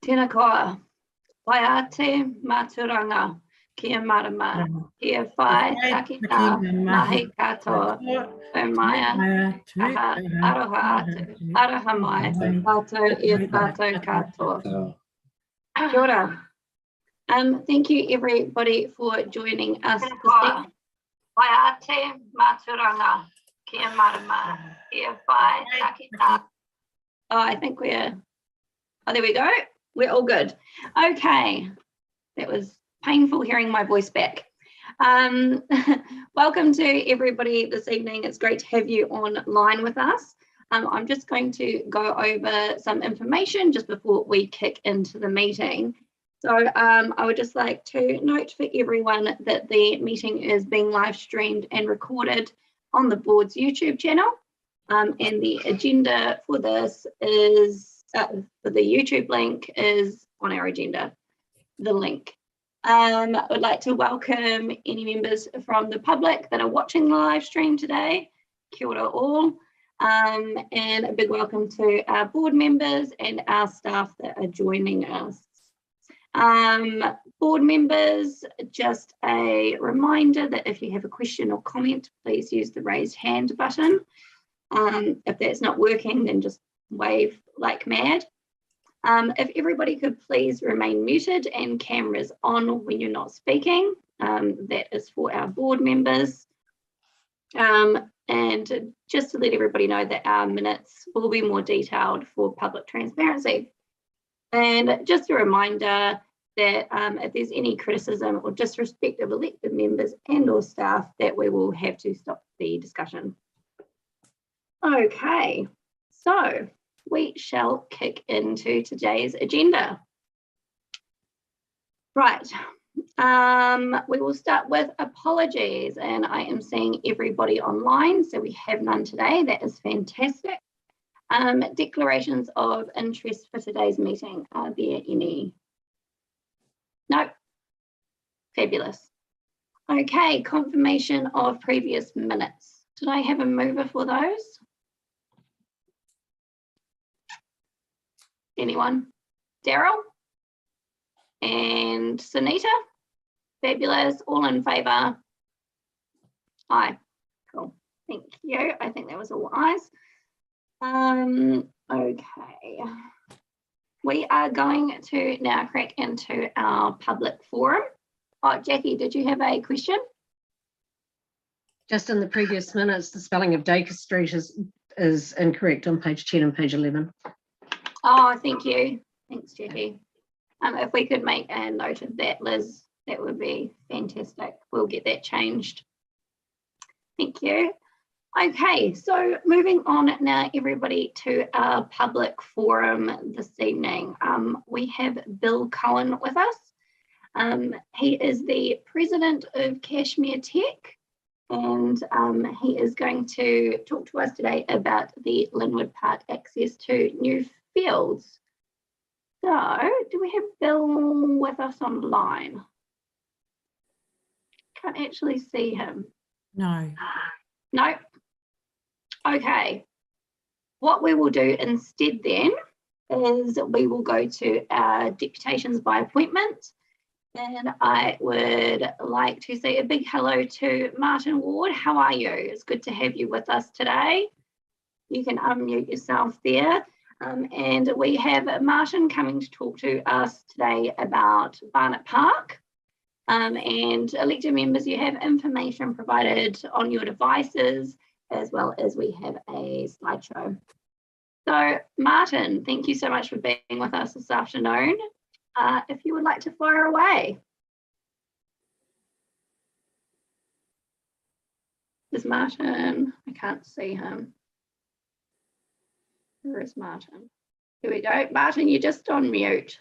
Tēnā koa, waiate māturanga, kia marama, kia whai takita mahi katoa, o maia, aha, aroha atu, aroha mai, tātou e tātou katoa. Kia ora. Thank you everybody for joining us this evening. Waiate māturanga, kia marama, kia whai takita. Oh, I think we're, oh, there we go. We're all good. Okay, that was painful hearing my voice back. Welcome to everybody this evening. It's great to have you online with us. I'm just going to go over some information just before we kick into the meeting. So I would just like to note for everyone that the meeting is being live streamed and recorded on the board's YouTube channel. And the agenda for this is, for the YouTube link is on our agenda, the link. I would like to welcome any members from the public that are watching the live stream today. Kia ora all. And a big welcome to our board members and our staff that are joining us. Board members, just a reminder that if you have a question or comment, please use the raised hand button. If that's not working, then just wave like mad. If everybody could please remain muted and cameras on when you're not speaking, that is for our board members. And just to let everybody know that our minutes will be more detailed for public transparency. And just a reminder that if there's any criticism or disrespect of elected members and or staff, that we will have to stop the discussion. Okay, so we shall kick into today's agenda. Right, we will start with apologies, and I am seeing everybody online, so we have none today. That is fantastic. Declarations of interest for today's meeting. Are there any? No. Fabulous. Okay, confirmation of previous minutes. Did I have a mover for those? Anyone? Daryl? And Sunita? Fabulous. All in favour? Aye. Cool. Thank you. I think that was all ayes. Okay. We are going to now crack into our public forum. Oh, Jackie, did you have a question? Just in the previous minutes, the spelling of Dacre Street is incorrect on page 10 and page 11. Oh, thank you. Thanks, Jackie. If we could make a note of that, Liz, that would be fantastic. We'll get that changed. Thank you. Okay, so moving on now, everybody, to our public forum this evening. We have Bill Cohen with us. He is the president of Cashmere Tech, and he is going to talk to us today about the Linwood Park access to new fields. So, do we have Bill with us online? Can't actually see him. No. No. Okay. What we will do instead then is we will go to our deputations by appointment, and I would like to say a big hello to Martin Ward. How are you? It's good to have you with us today. You can unmute yourself there. And we have Martin coming to talk to us today about Barnett Park. And elected members, you have information provided on your devices, as well as we have a slideshow. So Martin, thank you so much for being with us this afternoon. If you would like to fire away. There's Martin. I can't see him. Where is Martin? Here we go. Martin, you're just on mute.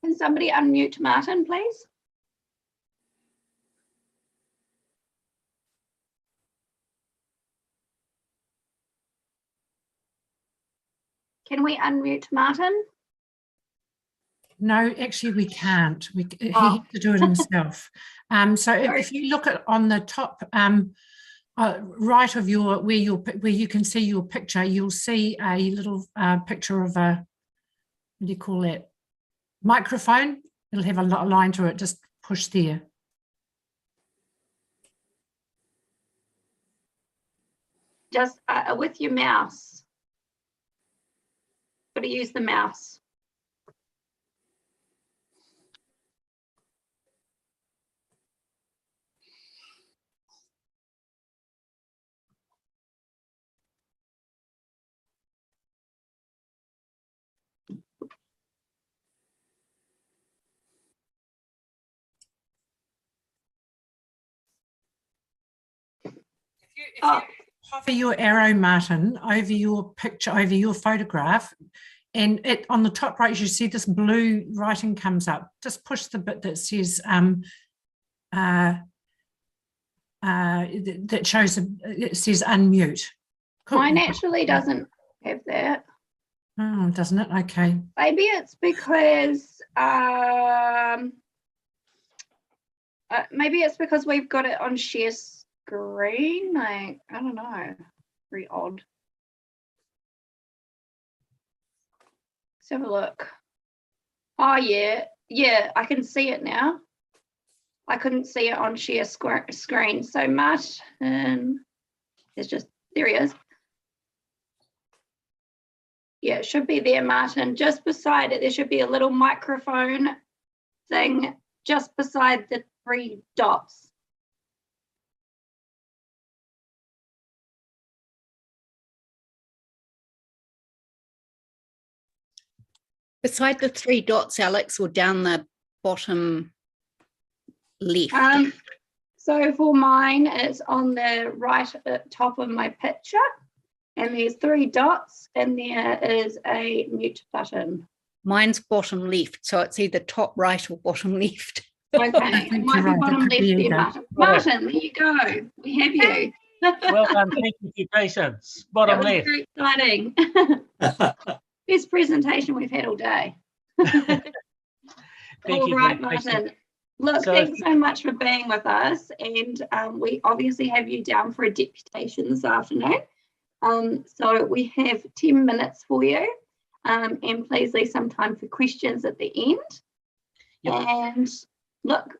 Can somebody unmute Martin, please? Can we unmute Martin? No, actually we can't. He Oh. has to do it himself. So Sorry. if you look at on the top right of where you can see your picture, you'll see a little picture of a, what do you call that, microphone. It'll have a line to it. Just push there. Just with your mouse. Got to use the mouse. If you hover your arrow, Martin, over your picture, over your photograph, and on the top right, you see this blue writing comes up. Just push the bit that says that shows it says unmute. Cool. Mine actually doesn't have that. Oh, doesn't it? Okay. Maybe it's because we've got it on share screen. Like, I don't know. Very odd. Let's have a look. Oh yeah, I can see it now. I couldn't see it on share screen. So Martin is just, there he is. Yeah, it should be there, Martin. Just beside it, there should be a little microphone thing just beside the 3 dots. Beside the 3 dots, Alex, or down the bottom left? So for mine, it's on the right top of my picture, and there's 3 dots, and there is a mute button. Mine's bottom left, so it's either top right or bottom left. Okay, it might be bottom left there, Martin. Martin, there you go. We have you. Well done. Thank you for your patience. Bottom left. Very exciting. Best presentation we've had all day. All right, Martin. Look, thanks so much for being with us, and we obviously have you down for a deputation this afternoon. So we have 10 minutes for you, and please leave some time for questions at the end. Yep. And look,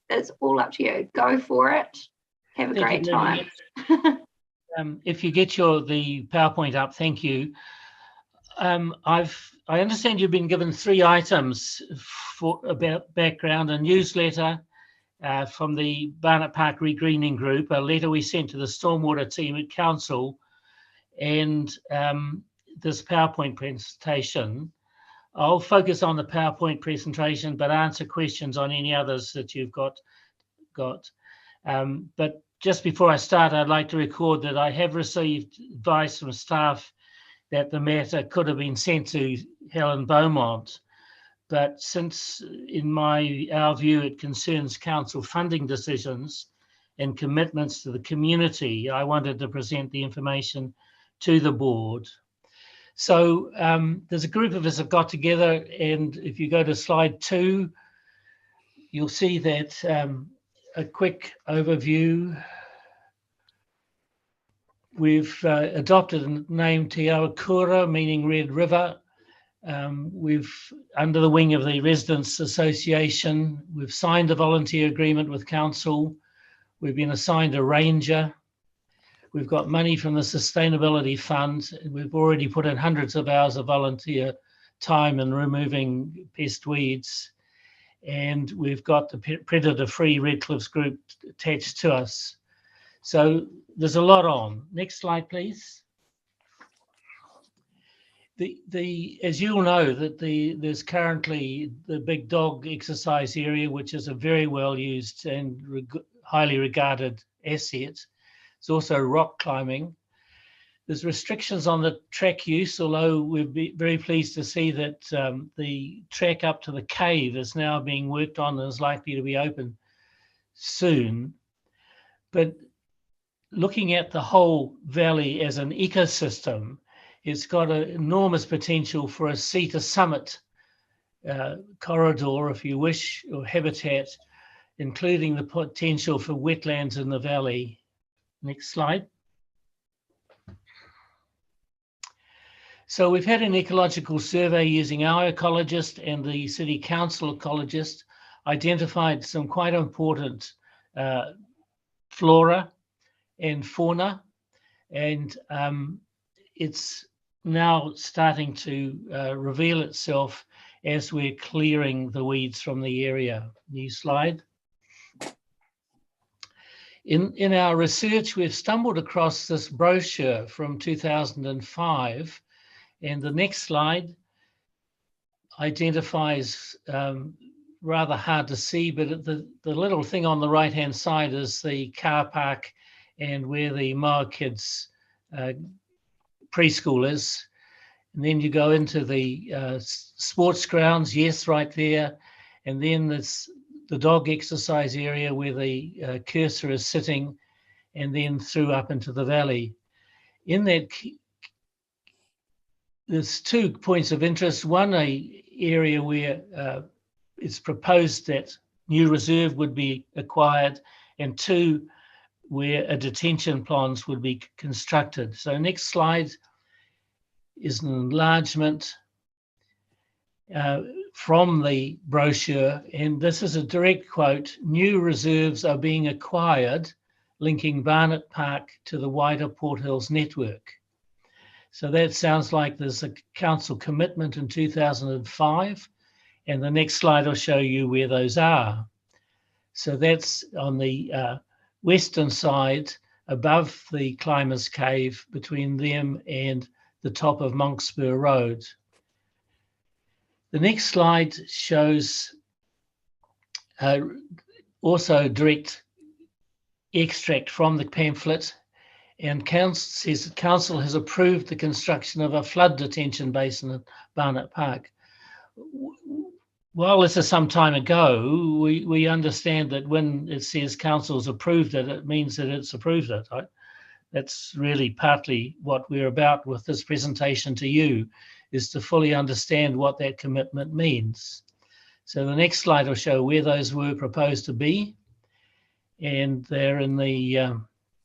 it's all up to you. Go for it. Have a great time. If you get the PowerPoint up, thank you. I understand you've been given 3 items about background: a newsletter from the Barnett Park Regreening Group, a letter we sent to the stormwater team at council, and this PowerPoint presentation. I'll focus on the PowerPoint presentation, but answer questions on any others that you've got. But just before I start, I'd like to record that I have received advice from staff that the matter could have been sent to Helen Beaumont, but since in our view it concerns council funding decisions and commitments to the community, I wanted to present the information to the board. So there's a group of us have got together, and if you go to slide 2, you'll see that a quick overview. We've adopted a name Te Waikura, meaning Red River. We've, under the wing of the Residents Association, we've signed a volunteer agreement with council. We've been assigned a ranger. We've got money from the Sustainability Fund. We've already put in hundreds of hours of volunteer time in removing pest weeds. And we've got the predator-free Red Cliffs group attached to us. So there's a lot on. Next slide, please. As you'll know, that there's currently the Big Dog exercise area, which is a very well used and highly regarded asset. It's also rock climbing. There's restrictions on the track use, although we're very pleased to see that the track up to the cave is now being worked on and is likely to be open soon. But looking at the whole valley as an ecosystem, it's got an enormous potential for a sea to summit corridor, if you wish, or habitat, including the potential for wetlands in the valley. Next slide. So we've had an ecological survey using our ecologist and the City Council ecologist, identified some quite important flora and fauna, and it's now starting to reveal itself as we're clearing the weeds from the area. New slide. In our research, we've stumbled across this brochure from 2005, and the next slide identifies, rather hard to see, but the little thing on the right-hand side is the car park and where the Moa Kids preschool is. And then you go into the sports grounds, yes, right there. And then there's the dog exercise area where the cursor is sitting, and then through up into the valley. In that, there's 2 points of interest. One, a area where it's proposed that new reserve would be acquired, and 2, where a detention ponds would be constructed. So next slide is an enlargement from the brochure, and this is a direct quote: "New reserves are being acquired, linking Barnett Park to the wider Port Hills network." So that sounds like there's a council commitment in 2005, and the next slide will show you where those are. So that's on the western side, above the Climbers Cave, between them and the top of Monkspur Road. The next slide shows also direct extract from the pamphlet, and says the council has approved the construction of a flood detention basin at Barnett Park. While this is some time ago, we understand that when it says council's approved it, it means that it's approved it. Right? That's really partly what we're about with this presentation to you, is to fully understand what that commitment means. So the next slide will show where those were proposed to be. And they're in the,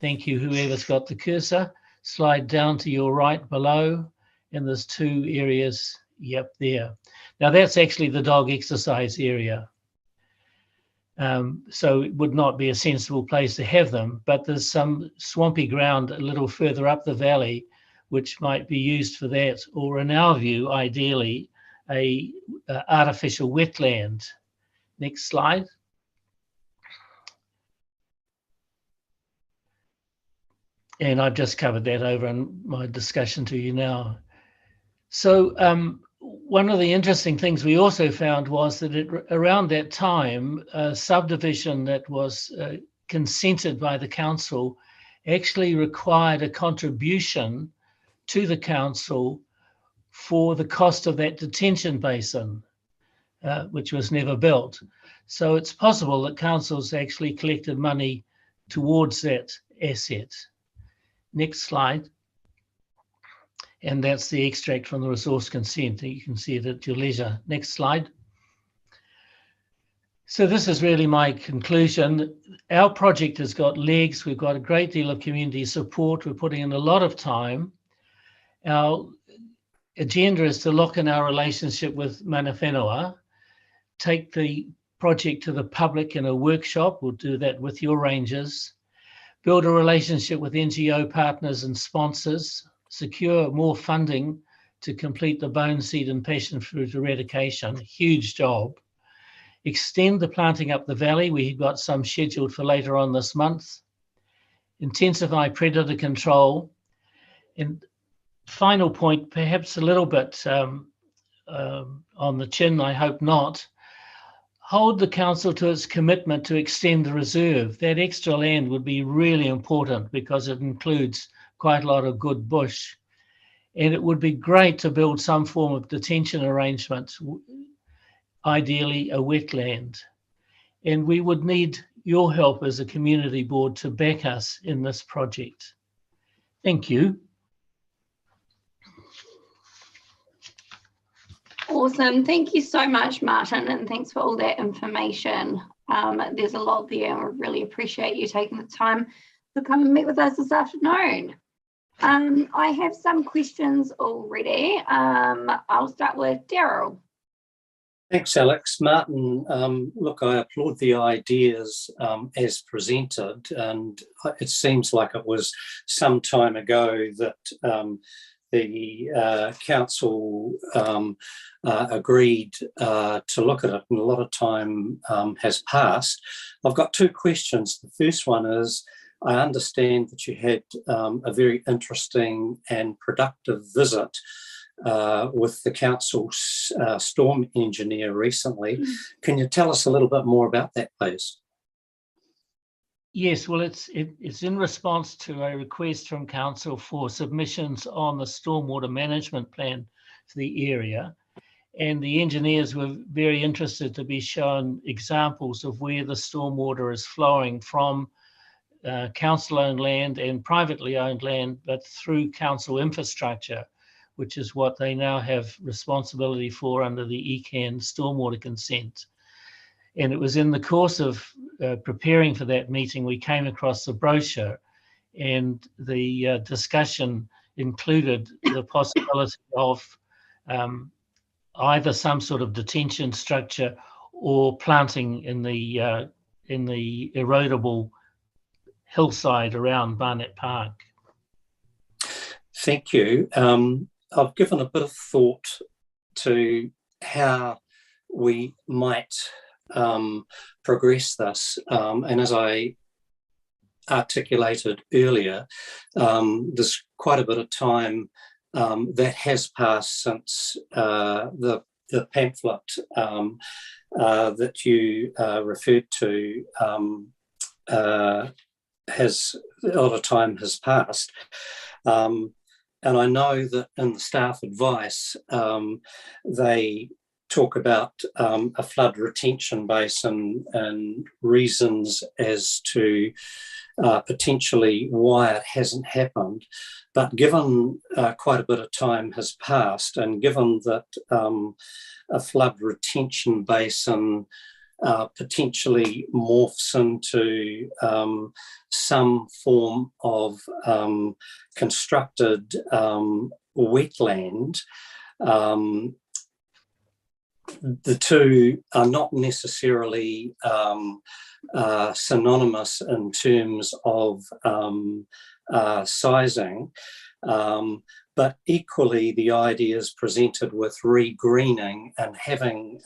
thank you, whoever's got the cursor, slide down to your right below, and there's 2 areas, yep, there. Now that's actually the dog exercise area. So it would not be a sensible place to have them, but there's some swampy ground a little further up the valley, which might be used for that, or in our view, ideally, a artificial wetland. Next slide. And I've just covered that over in my discussion to you now. So one of the interesting things we also found was that around that time, a subdivision that was consented by the council actually required a contribution to the council for the cost of that detention basin, which was never built. So it's possible that councils actually collected money towards that asset. Next slide. And that's the extract from the resource consent. You can see it at your leisure. Next slide. So this is really my conclusion. Our project has got legs. We've got a great deal of community support. We're putting in a lot of time. Our agenda is to lock in our relationship with Mana Whenua, take the project to the public in a workshop. We'll do that with your rangers. Build a relationship with NGO partners and sponsors. Secure more funding to complete the bone seed and passion fruit eradication. Huge job. Extend the planting up the valley. We've got some scheduled for later on this month. Intensify predator control. And final point, perhaps a little bit on the chin, I hope not. Hold the council to its commitment to extend the reserve. That extra land would be really important because it includes quite a lot of good bush. And it would be great to build some form of detention arrangement, ideally a wetland. And we would need your help as a community board to back us in this project. Thank you. Awesome. Thank you so much, Martin, and thanks for all that information. There's a lot there, and I really appreciate you taking the time to come and meet with us this afternoon. I have some questions already. I'll start with Daryl. Thanks, Alex. Martin, look, I applaud the ideas as presented, and it seems like it was some time ago that the council agreed to look at it, and a lot of time has passed. I've got two questions. The first one is, I understand that you had a very interesting and productive visit with the council's storm engineer recently. Can you tell us a little bit more about that, please? Yes, well, it's in response to a request from council for submissions on the stormwater management plan for the area. And the engineers were very interested to be shown examples of where the stormwater is flowing from council-owned land and privately owned land, but through council infrastructure, which is what they now have responsibility for under the ECAN stormwater consent. And it was in the course of preparing for that meeting, we came across the brochure, and the discussion included the possibility of either some sort of detention structure or planting in the erodible hillside around Barnett Park. Thank you. I've given a bit of thought to how we might progress this, and as I articulated earlier, there's quite a bit of time that has passed since the pamphlet that you referred to has a lot of time has passed. And I know that in the staff advice, they talk about a flood retention basin and reasons as to potentially why it hasn't happened. But given quite a bit of time has passed, and given that a flood retention basin potentially morphs into some form of constructed wetland, the two are not necessarily synonymous in terms of sizing, but equally the ideas presented with regreening and having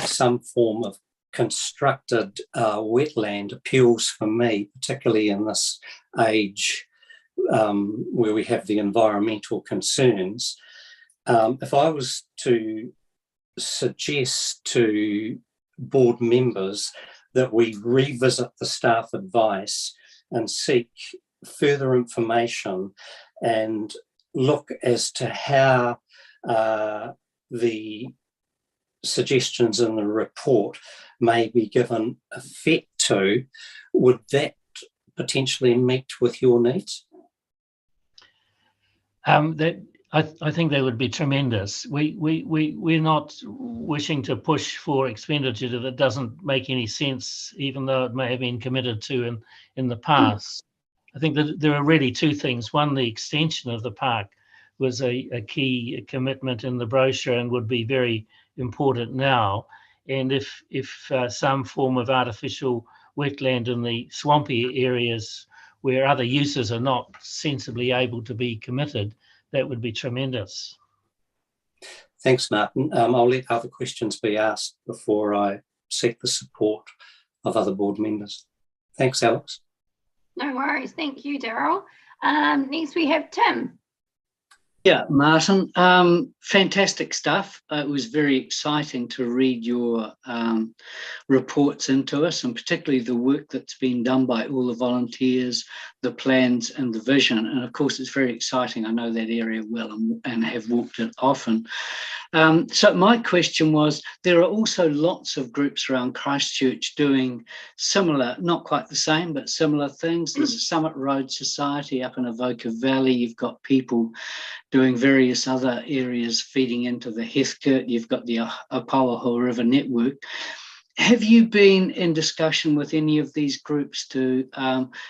some form of constructed wetland appeals for me, particularly in this age where we have the environmental concerns. If I was to suggest to board members that we revisit the staff advice and seek further information and look as to how the suggestions in the report may be given effect to, would that potentially meet with your needs? I think they would be tremendous. We're not wishing to push for expenditure that doesn't make any sense, even though it may have been committed to in the past. I think that there are really two things. One, the extension of the park was a key commitment in the brochure and would be very important now. And if some form of artificial wetland in the swampy areas where other uses are not sensibly able to be committed, that would be tremendous. Thanks, Martin. I'll let other questions be asked before I seek the support of other board members. Thanks, Alex. No worries. Thank you, Daryl. Next we have Tim. Yeah, Martin, fantastic stuff. It was very exciting to read your reports into us, and particularly the work that's been done by all the volunteers, the plans and the vision. And of course, it's very exciting. I know that area well and have walked it often. So my question was, there are also lots of groups around Christchurch doing similar, not quite the same, but similar things. There's a Summit Road Society up in Avoca Valley. You've got people doing various other areas feeding into the Heathcote. You've got the Apawaho River Network. Have you been in discussion with any of these groups to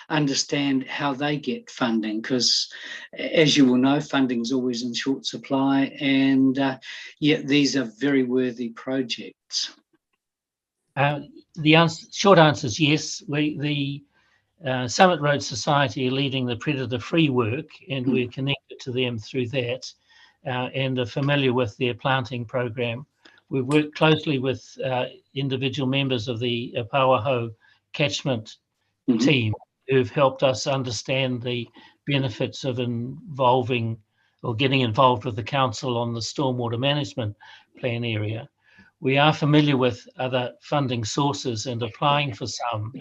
understand how they get funding? Because, as you will know, funding is always in short supply, and yet these are very worthy projects. The short answer is yes. The Summit Road Society are leading the predator-free work, and we're connected to them through that, and are familiar with their planting program. We've worked closely with individual members of the Apawaho catchment team who've helped us understand the benefits of involving or getting involved with the council on the stormwater management plan area. We are familiar with other funding sources and applying for some.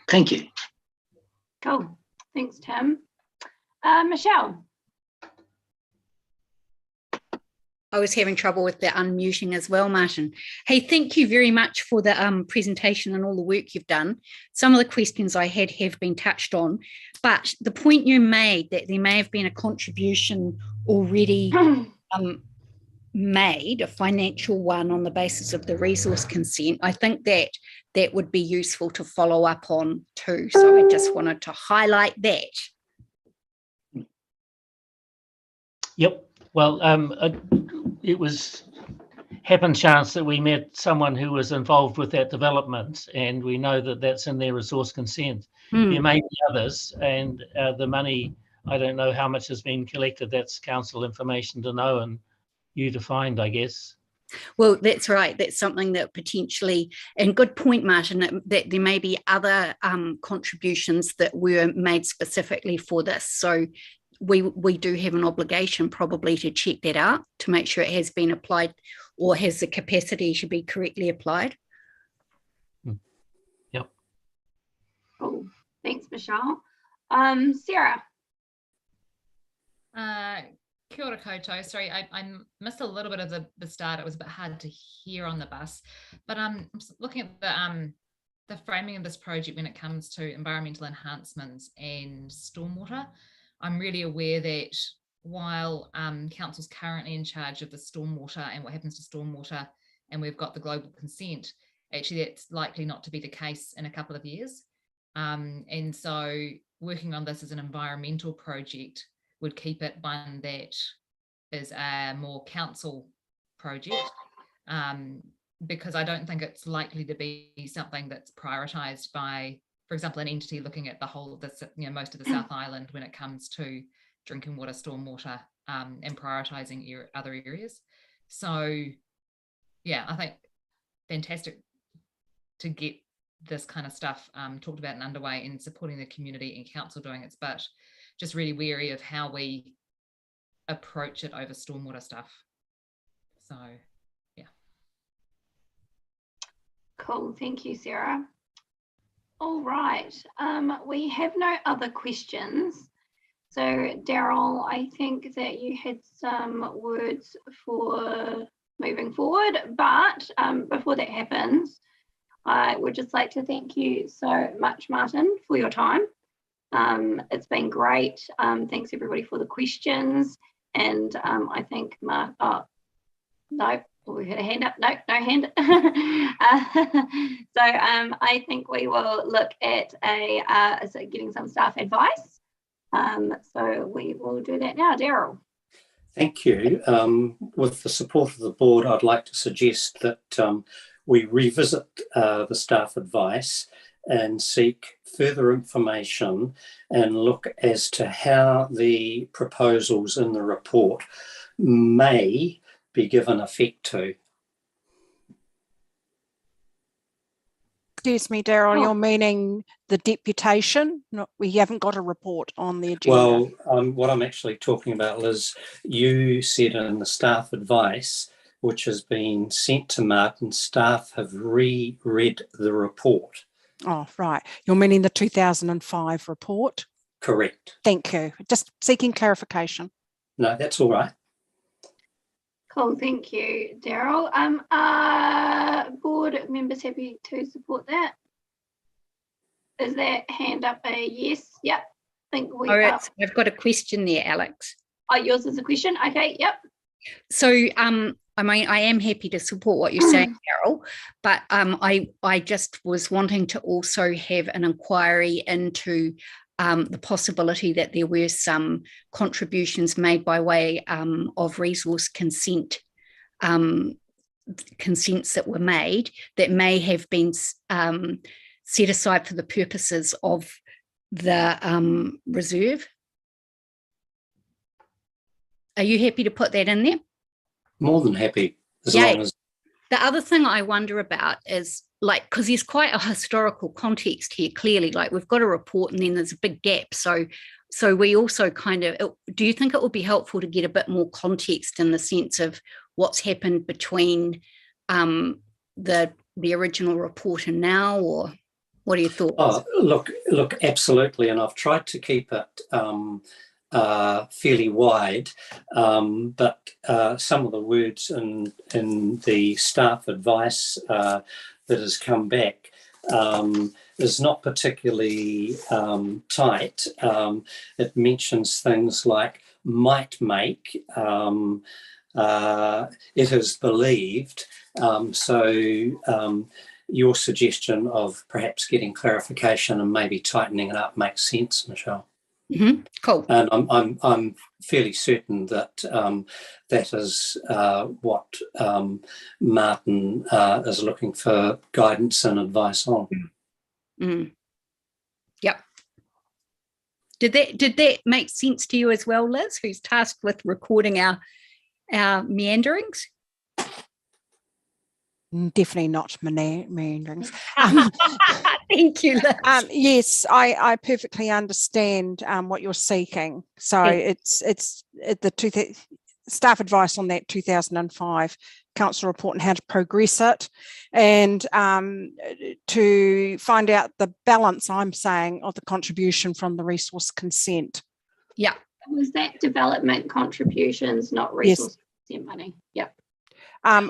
Thank you. Cool. Thanks, Tim. Michelle. I was having trouble with the unmuting as well, Martin. Hey, thank you very much for the presentation and all the work you've done. Some of the questions I had have been touched on, but the point you made that there may have been a contribution already made, a financial one on the basis of the resource consent, I think that that would be useful to follow up on too. So I just wanted to highlight that. Yep. Well, it was happen chance that we met someone who was involved with that development, and we know that that's in their resource consent. There may be others, and the money, I don't know how much has been collected. That's council information to know and you to find, I guess. Well, that's right. That's something that potentially, and good point, Martin, that there may be other contributions that were made specifically for this. So we do have an obligation probably to check that out to make sure it has been applied or has the capacity to be correctly applied. Yep. Cool. Thanks, Michelle. Sarah. Kia ora koutou. Sorry, I missed a little bit of the start. It was a bit hard to hear on the bus, but I'm looking at the framing of this project when it comes to environmental enhancements and stormwater. I'm really aware that while council's currently in charge of the stormwater and what happens to stormwater, and we've got the global consent, actually that's likely not to be the case in a couple of years. And so working on this as an environmental project would keep it one that is a more council project, because I don't think it's likely to be something that's prioritised by, for example, an entity looking at the whole of this, most of the South Island when it comes to drinking water, stormwater, and prioritising other areas. So, yeah, I think fantastic to get this kind of stuff talked about and underway and supporting the community and council doing its bit. Just really wary of how we approach it over stormwater stuff. So, yeah. Cool. Thank you, Sarah. All right. We have no other questions. So, Daryl, I think that you had some words for moving forward, but before that happens, I would just like to thank you so much, Martin, for your time. It's been great. Thanks everybody for the questions. And I think Mark, no, we had a hand up. No hand. So I think we will look at getting some staff advice. So we will do that now. Daryl. Thank you. With the support of the board, I'd like to suggest that we revisit the staff advice and seek further information and look as to how the proposals in the report may be given effect to. Excuse me, Daryl, you're meaning the deputation? We haven't got a report on the agenda. Well, what I'm actually talking about is you said in the staff advice, which has been sent to Martin, staff have reread the report. Oh, right. You're meaning the 2005 report? Correct. Thank you. Just seeking clarification. No, that's all right. Cool, thank you, Daryl. Board members happy to support that? Is that hand up a yes? Yep. I think we All are. right, I've got a question there, Alex. Oh, yours is a question. Okay, yep. So I mean, I am happy to support what you're saying, Carol, but I just was wanting to also have an inquiry into the possibility that there were some contributions made by way of resource consents that were made that may have been set aside for the purposes of the reserve. Are you happy to put that in there? More than happy, as Yeah. long as. The other thing I wonder about is, like, because there's quite a historical context here, clearly, like we've got a report and then there's a big gap. So we also kind of, do you think it would be helpful to get a bit more context in the sense of what's happened between the original report and now, or what are your thoughts? Oh, look, absolutely. And I've tried to keep it fairly wide, but some of the words in the staff advice that has come back is not particularly tight. It mentions things like might make, it is believed. Your suggestion of perhaps getting clarification and maybe tightening it up makes sense, Michelle. Mm-hmm. Cool. And I'm fairly certain that that is what Martin is looking for guidance and advice on. Mm. Yep. Did that make sense to you as well, Liz, who's tasked with recording our meanderings? Definitely not meanderings. Thank you, Liz. Yes, I perfectly understand what you're seeking. So it's the staff advice on that 2005 council report and how to progress it, and to find out the balance, I'm saying, of the contribution from the resource consent. Yeah. Was that development contributions, not resource consent money? Yep.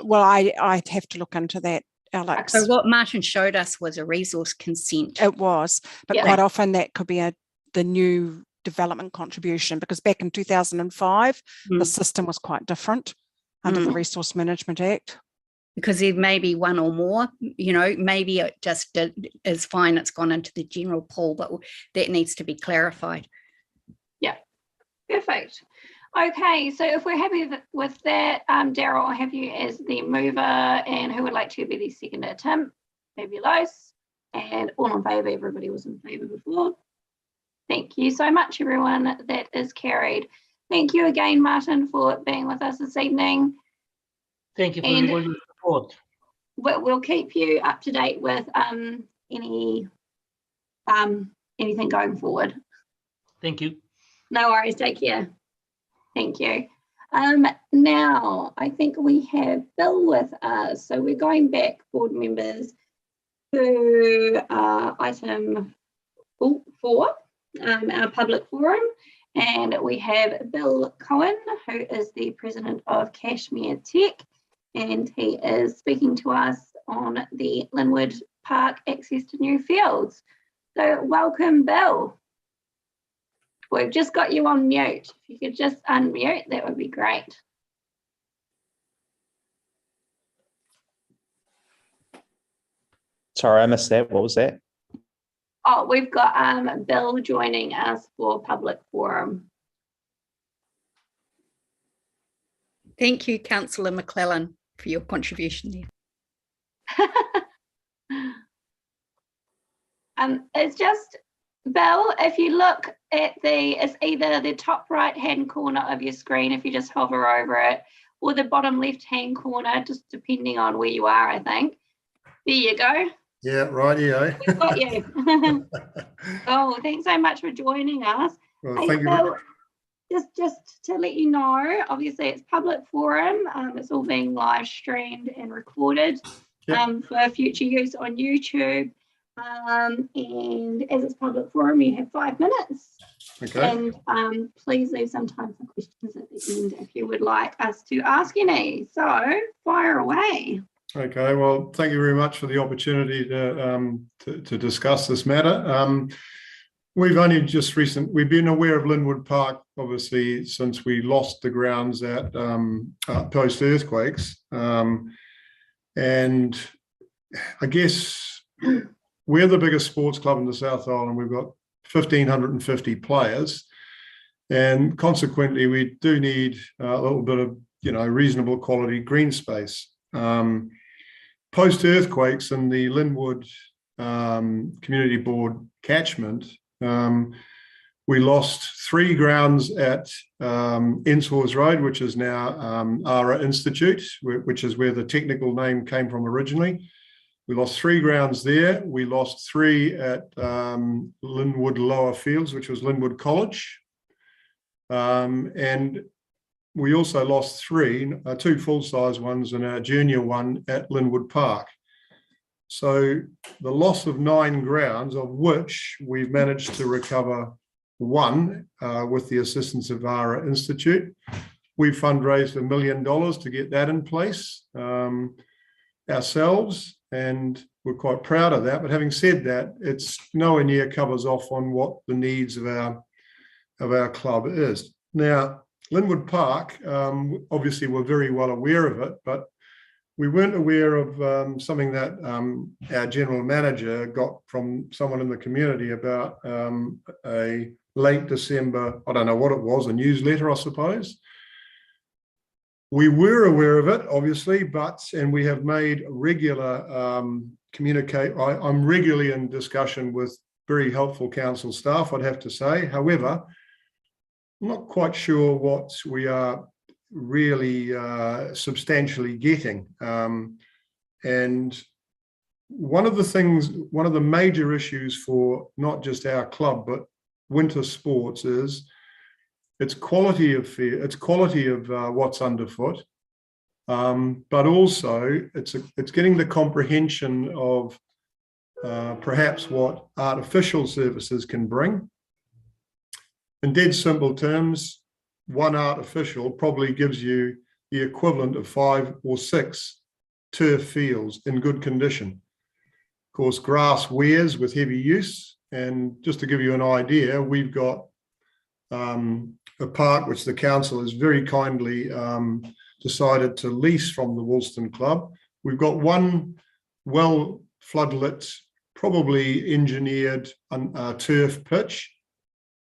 Well, I'd have to look into that, Alex. So what Martin showed us was a resource consent. It was, but quite often that could be the new development contribution, because back in 2005, the system was quite different under the Resource Management Act. Because there may be one or more, maybe it just is fine, it's gone into the general pool, but that needs to be clarified. Yeah, perfect. Okay, so if we're happy with that, Daryl, I'll have you as the mover, and who would like to be the seconder? Tim? Fabulous. And all in favour, everybody was in favour before. Thank you so much, everyone. That is carried. Thank you again, Martin, for being with us this evening. Thank you for all your support. We'll keep you up to date with anything going forward. Thank you. No worries, take care. Thank you. Now, I think we have Bill with us. So we're going back, board members, to item 4, our public forum. And we have Bill Cohen, who is the president of Cashmere Tech, and he is speaking to us on the Linwood Park access to new fields. So welcome, Bill. We've just got you on mute. If you could just unmute, that would be great. Sorry, I missed that. What was that? Oh, we've got Bill joining us for public forum. Thank you, Councillor McClellan, for your contribution there. It's just, Bill, if you look at it's either the top right-hand corner of your screen, if you just hover over it, or the bottom left-hand corner, just depending on where you are, I think. There you go. Yeah, rightio. We've got you. Oh, thanks so much for joining us. Well, hey, thank Bill, just to let you know, obviously it's public forum. It's all being live streamed and recorded for future use on YouTube. And as it's public forum, you have 5 minutes. Okay. And please leave some time for questions at the end if you would like us to ask any. So fire away. Okay. Well, thank you very much for the opportunity to discuss this matter. We've only just we've been aware of Linwood Park, obviously, since we lost the grounds at post earthquakes. And I guess we're the biggest sports club in the South Island. We've got 1,550 players, and consequently, we do need a little bit of reasonable quality green space. Post earthquakes in the Linwood Community Board catchment, we lost 3 grounds at Ensors Road, which is now ARA Institute, which is where the technical name came from originally. We lost 3 grounds there. We lost 3 at Linwood Lower Fields, which was Linwood College. And we also lost 2 full-size ones and a junior one at Linwood Park. So the loss of 9 grounds, of which we've managed to recover 1 with the assistance of ARA Institute. We've fundraised $1 million to get that in place ourselves, and we're quite proud of that. But having said that, it's nowhere near covers off on what the needs of our club is. Now, Linwood Park, obviously we're very well aware of it, but we weren't aware of something that our general manager got from someone in the community about a late December, I don't know what it was, a newsletter, I suppose. We were aware of it, obviously, and we have made regular I'm regularly in discussion with very helpful council staff, I'd have to say. However, I'm not quite sure what we are really substantially getting. And one of the major issues for not just our club, but winter sports is its quality of what's underfoot, but also it's getting the comprehension of perhaps what artificial surfaces can bring. In dead simple terms, one artificial probably gives you the equivalent of 5 or 6 turf fields in good condition. Of course, grass wears with heavy use, and just to give you an idea, we've got a park which the council has very kindly decided to lease from the Woolston Club. We've got one well floodlit, probably engineered turf pitch,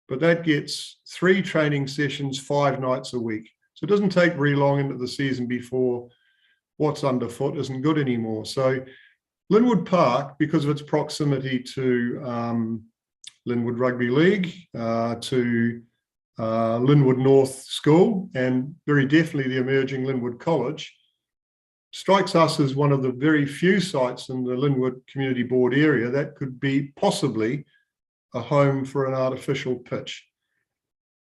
but that gets 3 training sessions 5 nights a week. So it doesn't take very long into the season before what's underfoot isn't good anymore. So Linwood Park, because of its proximity to Linwood Rugby League, to Linwood North School, and very definitely the emerging Linwood College, strikes us as one of the very few sites in the Linwood Community Board area that could be possibly a home for an artificial pitch.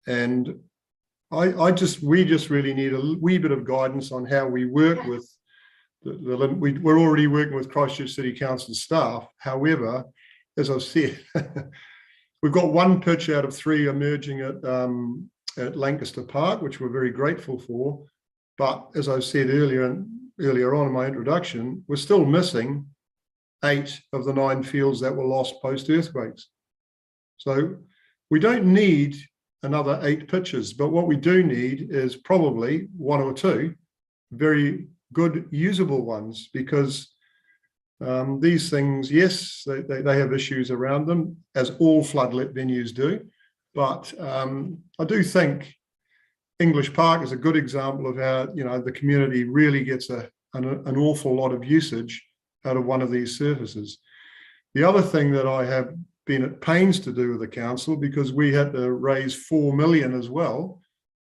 And we just really need a wee bit of guidance on how we work with we're already working with Christchurch City Council staff. However, as I've said, we've got 1 pitch out of 3 emerging at Lancaster Park, which we're very grateful for. But as I said earlier on in my introduction, we're still missing 8 of the 9 fields that were lost post-earthquakes. So we don't need another 8 pitches, but what we do need is probably 1 or 2 very good usable ones, because these things, yes, they have issues around them, as all floodlit venues do. But I do think English Park is a good example of how the community really gets an awful lot of usage out of one of these surfaces. The other thing that I have been at pains to do with the council, because we had to raise 4 million as well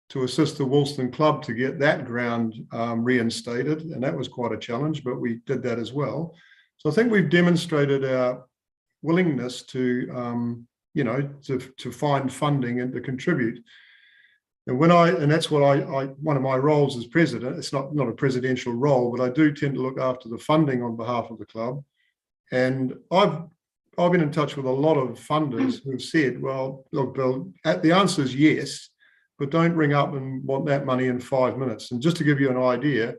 to assist the Woolston Club to get that ground reinstated, and that was quite a challenge, but we did that as well. So I think we've demonstrated our willingness to find funding and to contribute. And that's what one of my roles as president. It's not a presidential role, but I do tend to look after the funding on behalf of the club. And I've I've been in touch with a lot of funders who've said, well, look, Bill, the answer is yes, but don't ring up and want that money in 5 minutes. And just to give you an idea,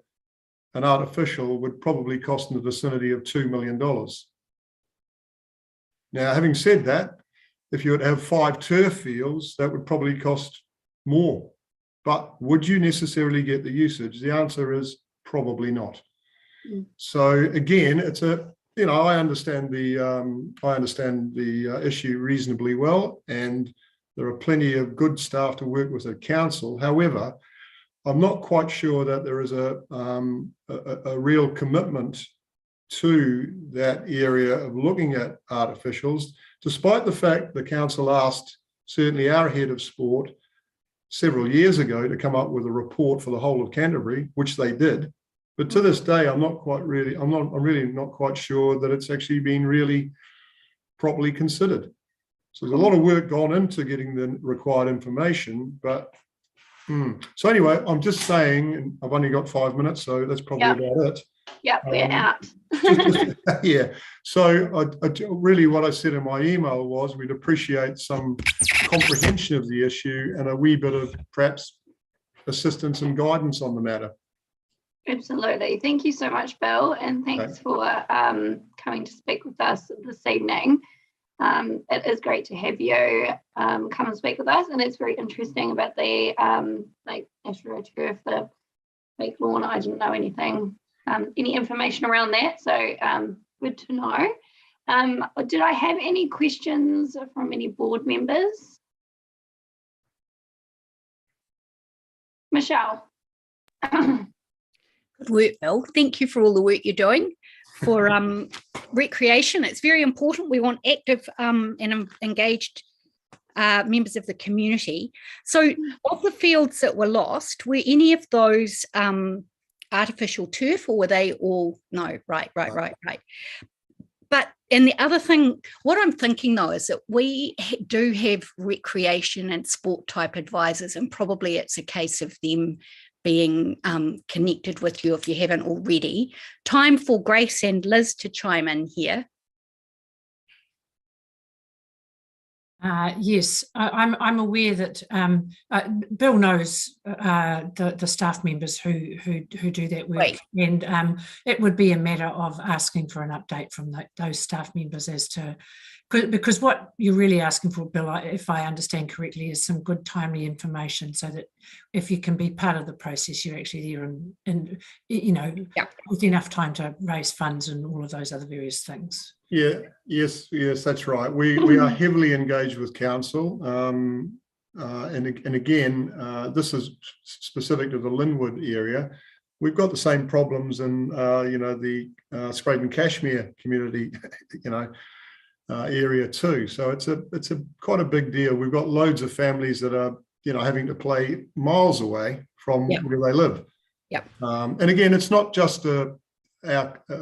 an artificial would probably cost in the vicinity of $2 million. Now, having said that, if you would have 5 turf fields, that would probably cost more. But would you necessarily get the usage? The answer is probably not. So again, it's a, you know, I understand the issue reasonably well, and there are plenty of good staff to work with at council. However, I'm not quite sure that there is a real commitment to that area of looking at artificials, despite the fact the council asked certainly our head of sport several years ago to come up with a report for the whole of Canterbury, which they did. But to this day, I'm really not quite sure that it's actually been really properly considered. So there's a lot of work gone into getting the required information, but so anyway, I'm just saying, and I've only got 5 minutes, so that's probably about it. Yep, we're out. Yeah. So really what I said in my email was we'd appreciate some comprehension of the issue and a wee bit of perhaps assistance and guidance on the matter. Absolutely. Thank you so much, Bill, and thanks for coming to speak with us this evening. It is great to have you come and speak with us, and it's very interesting about the like AstroTurf, the fake lawn. I didn't know anything, any information around that, so good to know. Did I have any questions from any board members? Michelle. Good work, Bill. Thank you for all the work you're doing for recreation. It's very important. We want active and engaged members of the community. So of the fields that were lost, were any of those artificial turf, or were they all? No, right. But, and the other thing, what I'm thinking though, is that we do have recreation and sport type advisors, and probably it's a case of them being connected with you if you haven't already. Time for Grace and Liz to chime in here. Yes, I'm aware that Bill knows the staff members who do that work, right. And it would be a matter of asking for an update from those staff members as to, because what you're really asking for, Bill, if I understand correctly, is some good timely information, so that if you can be part of the process, you're actually there and you know, with enough time to raise funds and all of those other various things. Yeah, yes, that's right. We are heavily engaged with council, and again, this is specific to the Linwood area. We've got the same problems in you know, the Scraden Cashmere community, you know, area too. So it's a quite a big deal. We've got loads of families that are, you know, having to play miles away from where they live. And again, it's not just a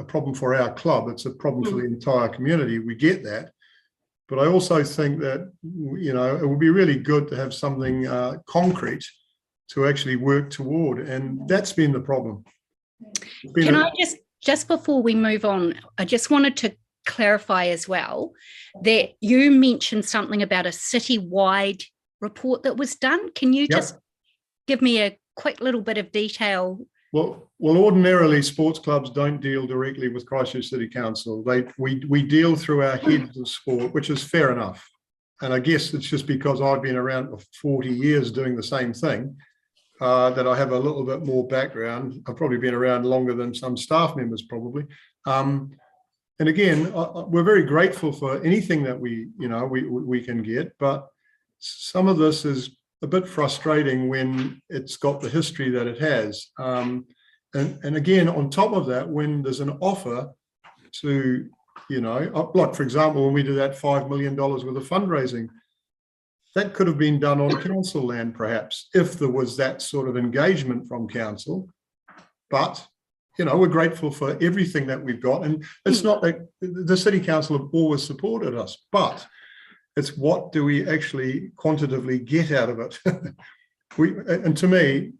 problem for our club, it's a problem for the entire community. We get that, but I also think that, you know, it would be really good to have something concrete to actually work toward, and that's been the problem. Can I just before we move on, I just wanted to clarify as well that you mentioned something about a citywide report that was done. Can you just give me a quick little bit of detail? Well, ordinarily sports clubs don't deal directly with Christchurch City Council. We deal through our heads of sport, which is fair enough. And I guess it's just because I've been around for 40 years doing the same thing that I have a little bit more background. I've probably been around longer than some staff members probably. And again, we're very grateful for anything that we can get, but some of this is a bit frustrating when it's got the history that it has. And again, on top of that, when there's an offer to, you know, like for example, when we did that $5 million worth of fundraising, that could have been done on council land, perhaps, if there was that sort of engagement from council. But, you know, we're grateful for everything that we've got. And it's not that the City Council have always supported us, but it's what do we actually quantitatively get out of it? And to me,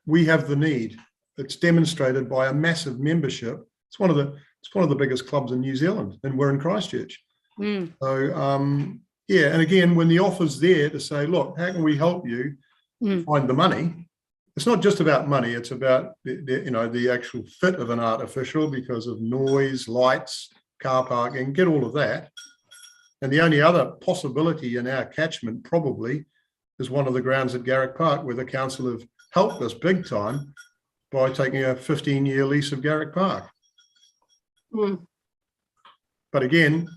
we have the need. It's demonstrated by a massive membership. It's one of the biggest clubs in New Zealand, and we're in Christchurch. So yeah, and again, when the offer's there to say, look, how can we help you find the money? It's not just about money, it's about the actual fit of an artificial because of noise, lights, car parking, get all of that. And the only other possibility in our catchment probably is one of the grounds at Garrick Park, where the council have helped us big time by taking a 15-year lease of Garrick Park. But again,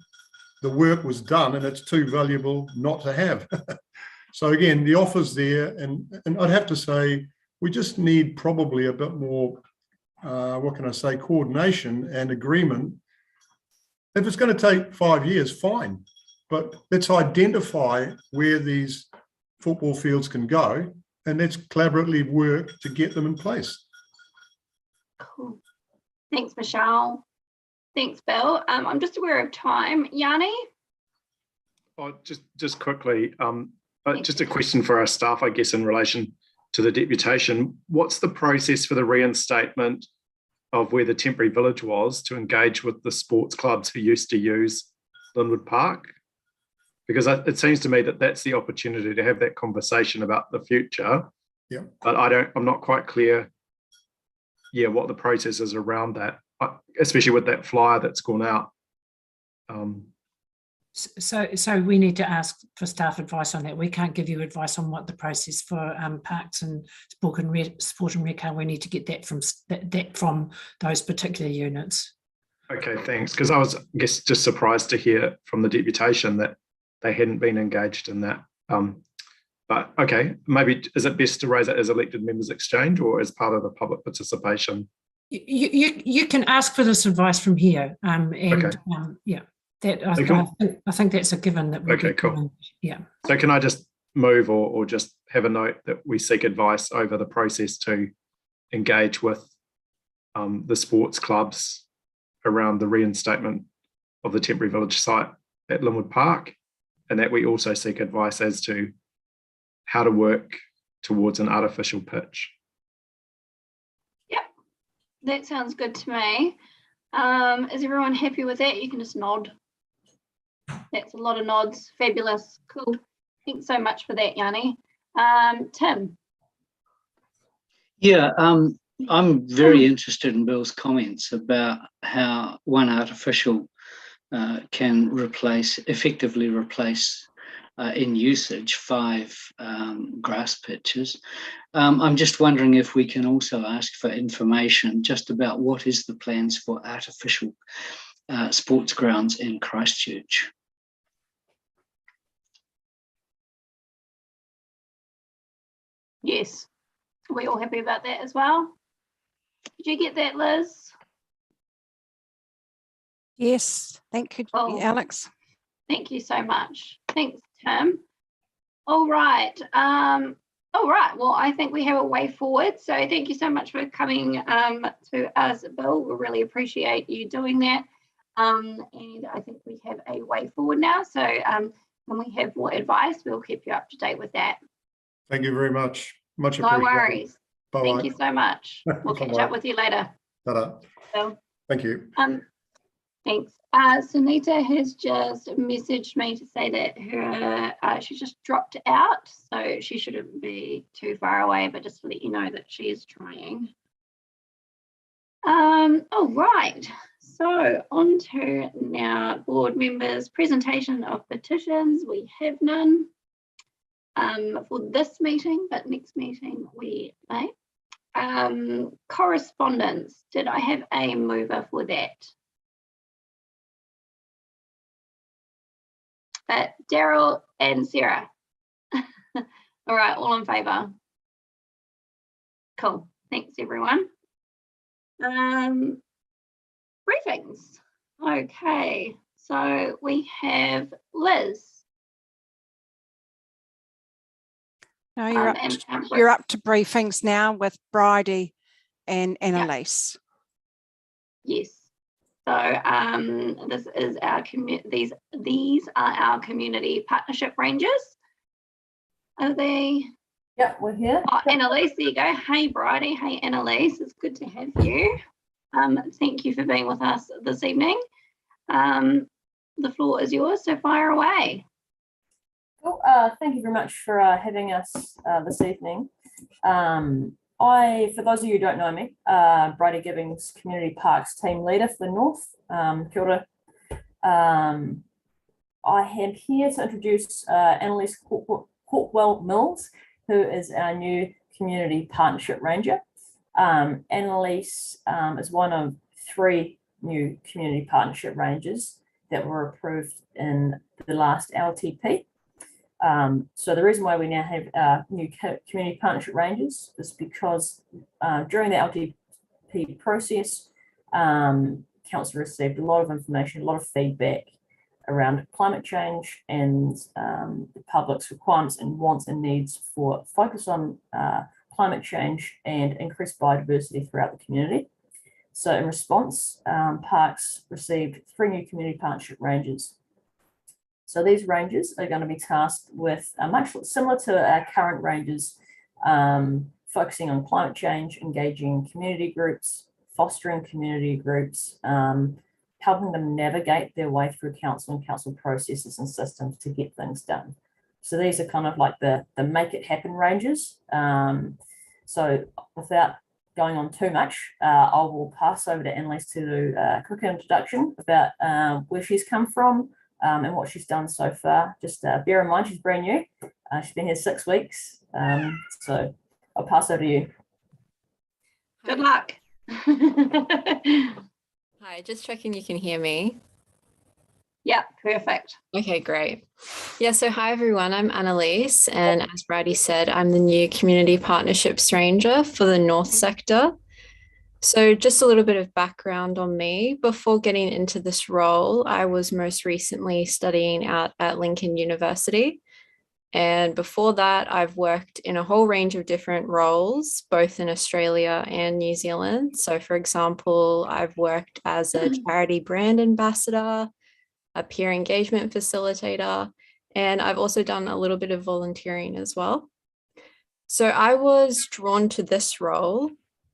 the work was done and it's too valuable not to have. So again, the offer's there, and I'd have to say we just need probably a bit more, what can I say, coordination and agreement. If it's going to take 5 years, fine, but let's identify where these football fields can go and let's collaboratively work to get them in place. Cool. Thanks, Michelle. Thanks, Bill. I'm just aware of time. Yanni? Oh, just quickly, just a question for our staff, I guess, in relation to the deputation. What's the process for the reinstatement of where the temporary village was to engage with the sports clubs who used to use Linwood Park? Because it seems to me that that's the opportunity to have that conversation about the future. Yeah. But I'm not quite clear, what the process is around that, especially with that flyer that's gone out. So we need to ask for staff advice on that. We can't give you advice on what the process for parks and sport and rec are. We need to get that from those particular units. Okay, thanks. Because I was, I guess, just surprised to hear from the deputation that they hadn't been engaged in that. But okay, maybe is it best to raise it as elected members exchange or as part of the public participation? You can ask for this advice from here, yeah. That I think that's a given that we okay, cool. Given. Yeah. So can I just move or just have a note that we seek advice over the process to engage with the sports clubs around the reinstatement of the temporary village site at Linwood Park, and that we also seek advice as to how to work towards an artificial pitch. Yep, that sounds good to me. Is everyone happy with that? You can just nod. That's a lot of nods. Fabulous. Cool. Thanks so much for that, Yanni. Tim. Yeah, I'm very interested in Bill's comments about how one artificial can effectively replace in usage 5 grass pitches. I'm just wondering if we can also ask for information just about what is the plans for artificial sports grounds in Christchurch. Yes. Are we all happy about that as well? Did you get that, Liz? Yes, thank you, Alex. Thank you so much. Thanks, Tim. All right. Well, I think we have a way forward. So thank you so much for coming to us, Bill. We really appreciate you doing that. And I think we have a way forward now. So when we have more advice, we'll keep you up to date with that. Thank you very much. Much appreciated. No worries. Bye-bye. Thank you so much. We'll catch up with you later. Ta-da. So, thank you. Thanks. Sunita has just messaged me to say that her she just dropped out, so she shouldn't be too far away, but just to let you know that she is trying. All right. So on to now board members' presentation of petitions. We have none for this meeting, but next meeting we may. Correspondence. Did I have a mover for that? Daryl and Sarah. All right, all in favour. Cool. Thanks, everyone. Briefings. Okay, so we have Liz. No, you're up to briefings now with Bridie and Annalise. Yes. So this is our these are our community partnership ranges. Are they? Yeah, we're here. Oh, Annalise, there you go. Hey, Bridie. Hey, Annalise. It's good to have you. Thank you for being with us this evening. the floor is yours, so fire away. Cool. Thank you very much for having us this evening. For those of you who don't know me, Bridie Gibbings, Community Parks Team Leader for the North. Kia ora. I am here to introduce Annalise Courtwell Mills, who is our new Community Partnership Ranger. Annalise is one of 3 new Community Partnership Rangers that were approved in the last LTP. So the reason why we now have new Community Partnership Rangers is because during the LTP process, Council received a lot of information, a lot of feedback around climate change and the public's requirements and wants and needs for focus on climate change and increased biodiversity throughout the community. So in response, Parks received 3 new Community Partnership Rangers. So these rangers are going to be tasked with much similar to our current rangers, focusing on climate change, engaging community groups, fostering community groups, helping them navigate their way through council and council processes and systems to get things done. So these are kind of like the make it happen rangers. So without going on too much, I will pass over to Annalise to do a quick introduction about where she's come from and what she's done so far. Just bear in mind, she's brand new. She's been here 6 weeks. So I'll pass over to you. Good luck. Hi, just checking you can hear me. Yeah, perfect. Okay, great. Yeah, so hi everyone, I'm Annalise, and as Bridie said, I'm the new Community Partnerships Ranger for the North Sector. So just a little bit of background on me. Before getting into this role, I was most recently studying out at Lincoln University. And before that, I've worked in a whole range of different roles, both in Australia and New Zealand. So for example, I've worked as a charity brand ambassador, a peer engagement facilitator, and I've also done a little bit of volunteering as well. So I was drawn to this role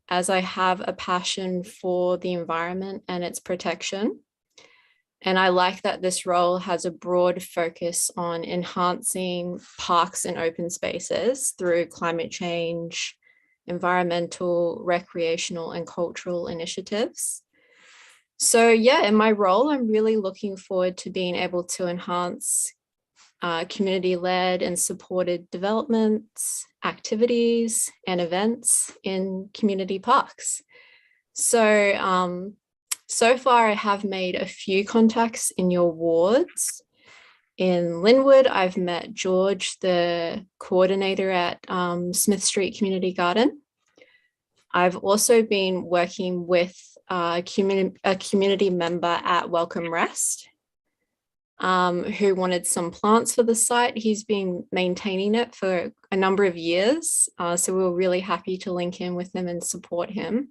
as I have a passion for the environment and its protection. And I like that this role has a broad focus on enhancing parks and open spaces through climate change, environmental, recreational, and cultural initiatives. So yeah, in my role, I'm really looking forward to being able to enhance community-led and supported developments, activities, and events in community parks. So, so far I have made a few contacts in your wards. In Linwood, I've met George, the coordinator at Smith Street Community Garden. I've also been working with a community member at Welcome Rest, who wanted some plants for the site. He's been maintaining it for a number of years, so we were really happy to link in with him and support him.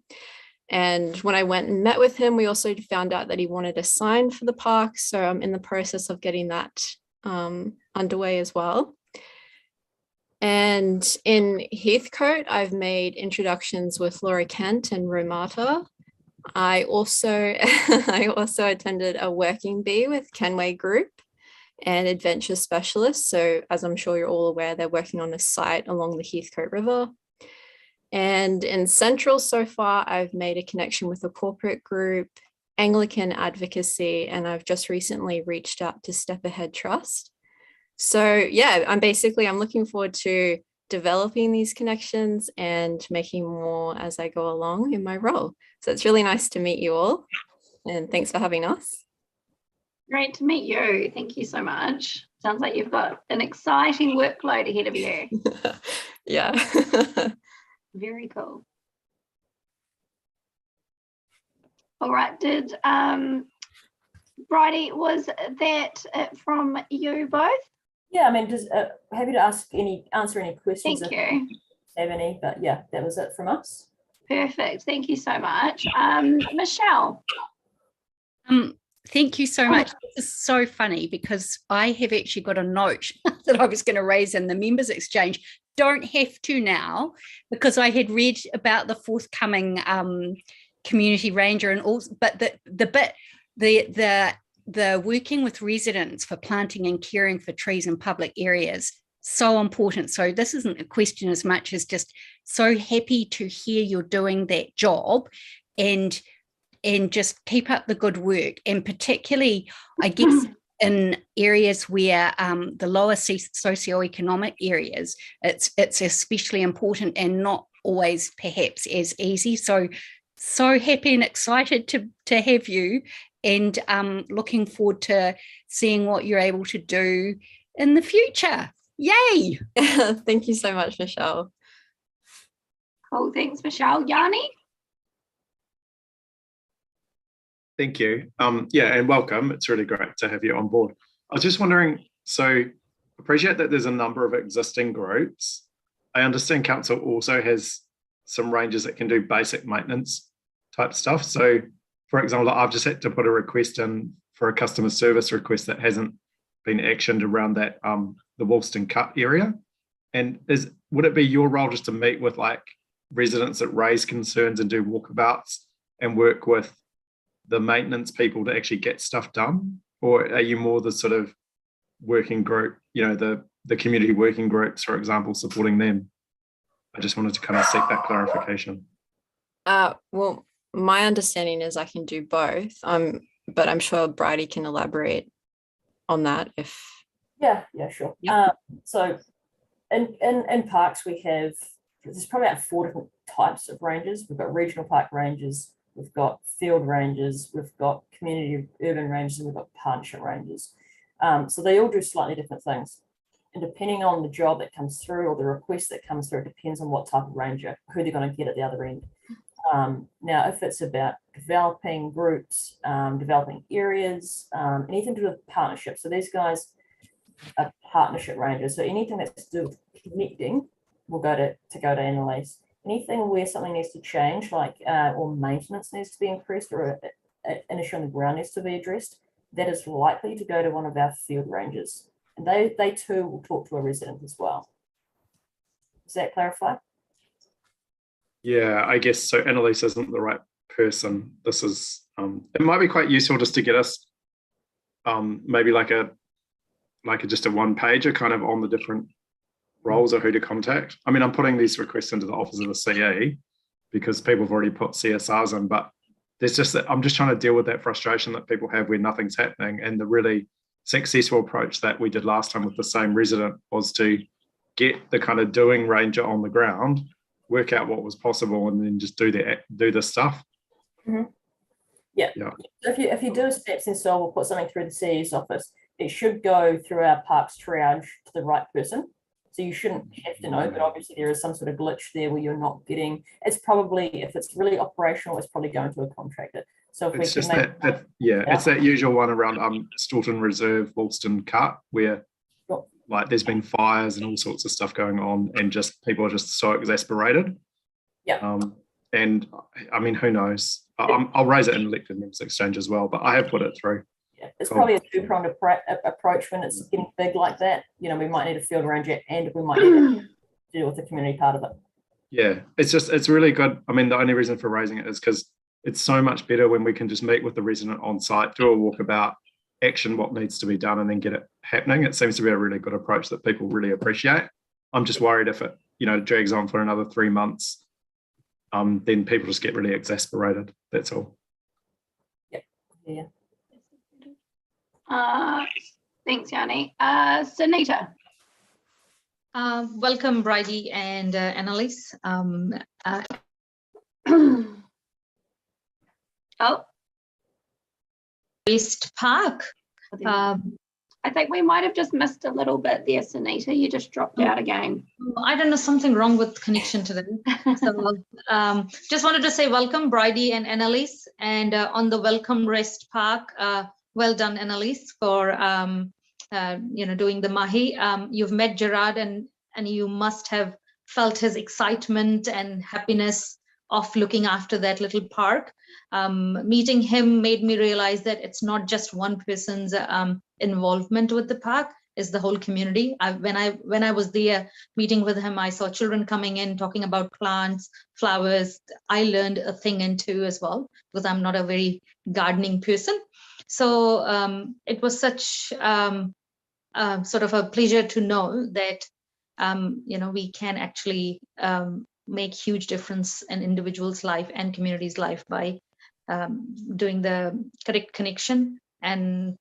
And when I went and met with him, we also found out that he wanted a sign for the park, so I'm in the process of getting that underway as well. And in Heathcote, I've made introductions with Laura Kent and Romata. I also attended a working bee with Kenway Group and Adventure Specialists. So as I'm sure you're all aware, they're working on a site along the Heathcote River. And in Central so far, I've made a connection with a corporate group, Anglican Advocacy, and I've just recently reached out to Step Ahead Trust. So yeah, I'm looking forward to developing these connections and making more as I go along in my role. So it's really nice to meet you all, and thanks for having us. Great to meet you. Thank you so much. Sounds like you've got an exciting workload ahead of you. Yeah. Very cool. All right, did Bridie, was that it from you both? Yeah, I mean, just happy to answer any questions. Thank if you. Have any, but yeah, that was it from us. Perfect. Thank you so much. Michelle. Thank you so much. This is so funny because I have actually got a note that I was going to raise in the members exchange. Don't have to now, because I had read about the forthcoming community ranger and all, but the the working with residents for planting and caring for trees in public areas, so important. So this isn't a question as much as just so happy to hear you're doing that job, and just keep up the good work. And particularly, I guess, in areas where the lower socioeconomic areas, it's especially important and not always perhaps as easy. So happy and excited to have you, and looking forward to seeing what you're able to do in the future. Yay! Thank you so much, Michelle. Cool, thanks, Michelle. Yanni? Thank you. Yeah, and welcome. It's really great to have you on board. I was just wondering, so appreciate that there's a number of existing groups. I understand council also has some ranges that can do basic maintenance type stuff. So, for example, I've just had to put a request in for a customer service request that hasn't been actioned around that the Woolston Cut area. And would it be your role just to meet with like residents that raise concerns and do walkabouts and work with the maintenance people to actually get stuff done? Or are you more the sort of working group, the community working groups, for example, supporting them? I just wanted to kind of seek that clarification. Well, my understanding is I can do both, but I'm sure Bridie can elaborate on that if... Yeah, sure. Yep. So in parks, there's probably about 4 different types of ranges. We've got regional park ranges, we've got field ranges, we've got community urban ranges, and we've got partnership ranges. So they all do slightly different things. And depending on the job that comes through or the request that comes through, it depends on what type of ranger, who they're going to get at the other end. Now, if it's about developing groups, developing areas, anything to do with partnerships. So these guys are partnership rangers. So anything that's to do with connecting will go to Annalise. Anything where something needs to change, like or maintenance needs to be increased, or an issue on the ground needs to be addressed, that is likely to go to one of our field rangers. And they too will talk to a resident as well. Does that clarify? Yeah, I guess so. Annalise isn't the right person. This is it might be quite useful just to get us maybe like a just a one pager kind of on the different roles or who to contact. I mean, I'm putting these requests into the office of the CE because people have already put CSRs in, but there's just that I'm just trying to deal with that frustration that people have when nothing's happening. And the really successful approach that we did last time with the same resident was to get the kind of doing ranger on the ground, work out what was possible, and then just do the stuff. Mm-hmm. Yeah. So if you do a steps install or put something through the CE's office, it should go through our parks triage to the right person. So you shouldn't have to know, but obviously there is some sort of glitch there where you're not getting. It's probably, if it's really operational, it's probably going to a contractor. So if it's just it's that usual one around Stilton Reserve, Woolston Cut, where like there's been fires and all sorts of stuff going on, and just people are just so exasperated. Yeah. And I mean, who knows? I'll raise it in elected members exchange as well, but I have put it through. Yeah, it's probably a two-pronged approach when it's getting big like that. We might need a field ranger, and we might need to deal with the community part of it. Yeah, it's really good. I mean, the only reason for raising it is because it's so much better when we can just meet with the resident on site, do a walkabout, action what needs to be done, and then get it happening. It seems to be a really good approach that people really appreciate. I'm just worried if it, drags on for another 3 months, then people just get really exasperated. That's all. Yeah. Thanks, Yanni. Sunita. Welcome, Bridie and Annalise. West Park. I think we might have just missed a little bit there, Sunita. You just dropped out again. I don't know, something wrong with connection today. So just wanted to say welcome, Bridie and Annalise. And on the welcome Rest Park, well done, Annalise, for doing the mahi. You've met Gerard, and you must have felt his excitement and happiness of looking after that little park. Meeting him made me realize that it's not just one person's involvement with the park, it's the whole community. When I was there meeting with him, I saw children coming in talking about plants, flowers. I learned a thing and two as well, because I'm not a very gardening person. So it was such sort of a pleasure to know that we can actually make huge difference in individuals' life and communities' life by doing the correct connection, and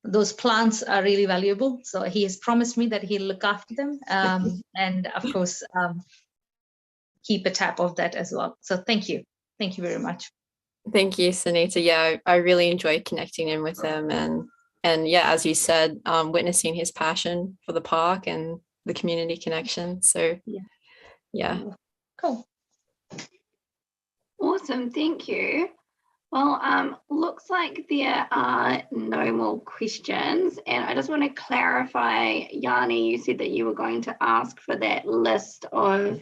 those plants are really valuable. So he has promised me that he'll look after them, and of course keep a tap of that as well. So thank you very much. Thank you, Sunita. Yeah, I really enjoyed connecting in with him, and yeah, as you said, witnessing his passion for the park and the community connection. So yeah. Cool. Awesome, thank you. Well, looks like there are no more questions, and I just want to clarify, Yanni, you said that you were going to ask for that list of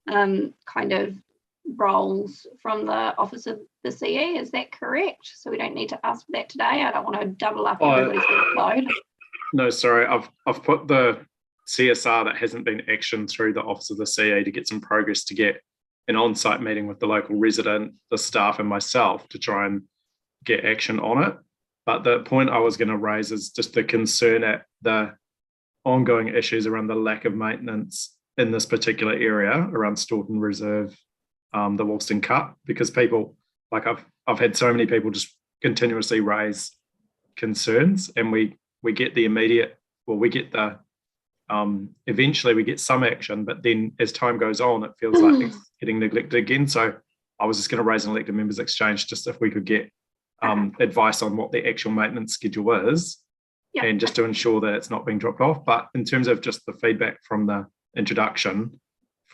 kind of roles from the Office of the CE, is that correct? So we don't need to ask for that today. I don't want to double up everybody's workload. No, sorry, I've put the CSR that hasn't been actioned through the Office of the CE to get some progress, to get an on-site meeting with the local resident, the staff and myself to try and get action on it. But the point I was going to raise is just the concern at the ongoing issues around the lack of maintenance in this particular area around Staunton Reserve, the Woolston Cut, because people, like I've had so many people just continuously raise concerns, and we get the immediate, well, we get the eventually we get some action, but then as time goes on, it feels like it's getting neglected again. So I was just going to raise an elected members exchange, just if we could get advice on what the actual maintenance schedule is, and just to ensure that it's not being dropped off. But in terms of just the feedback from the introduction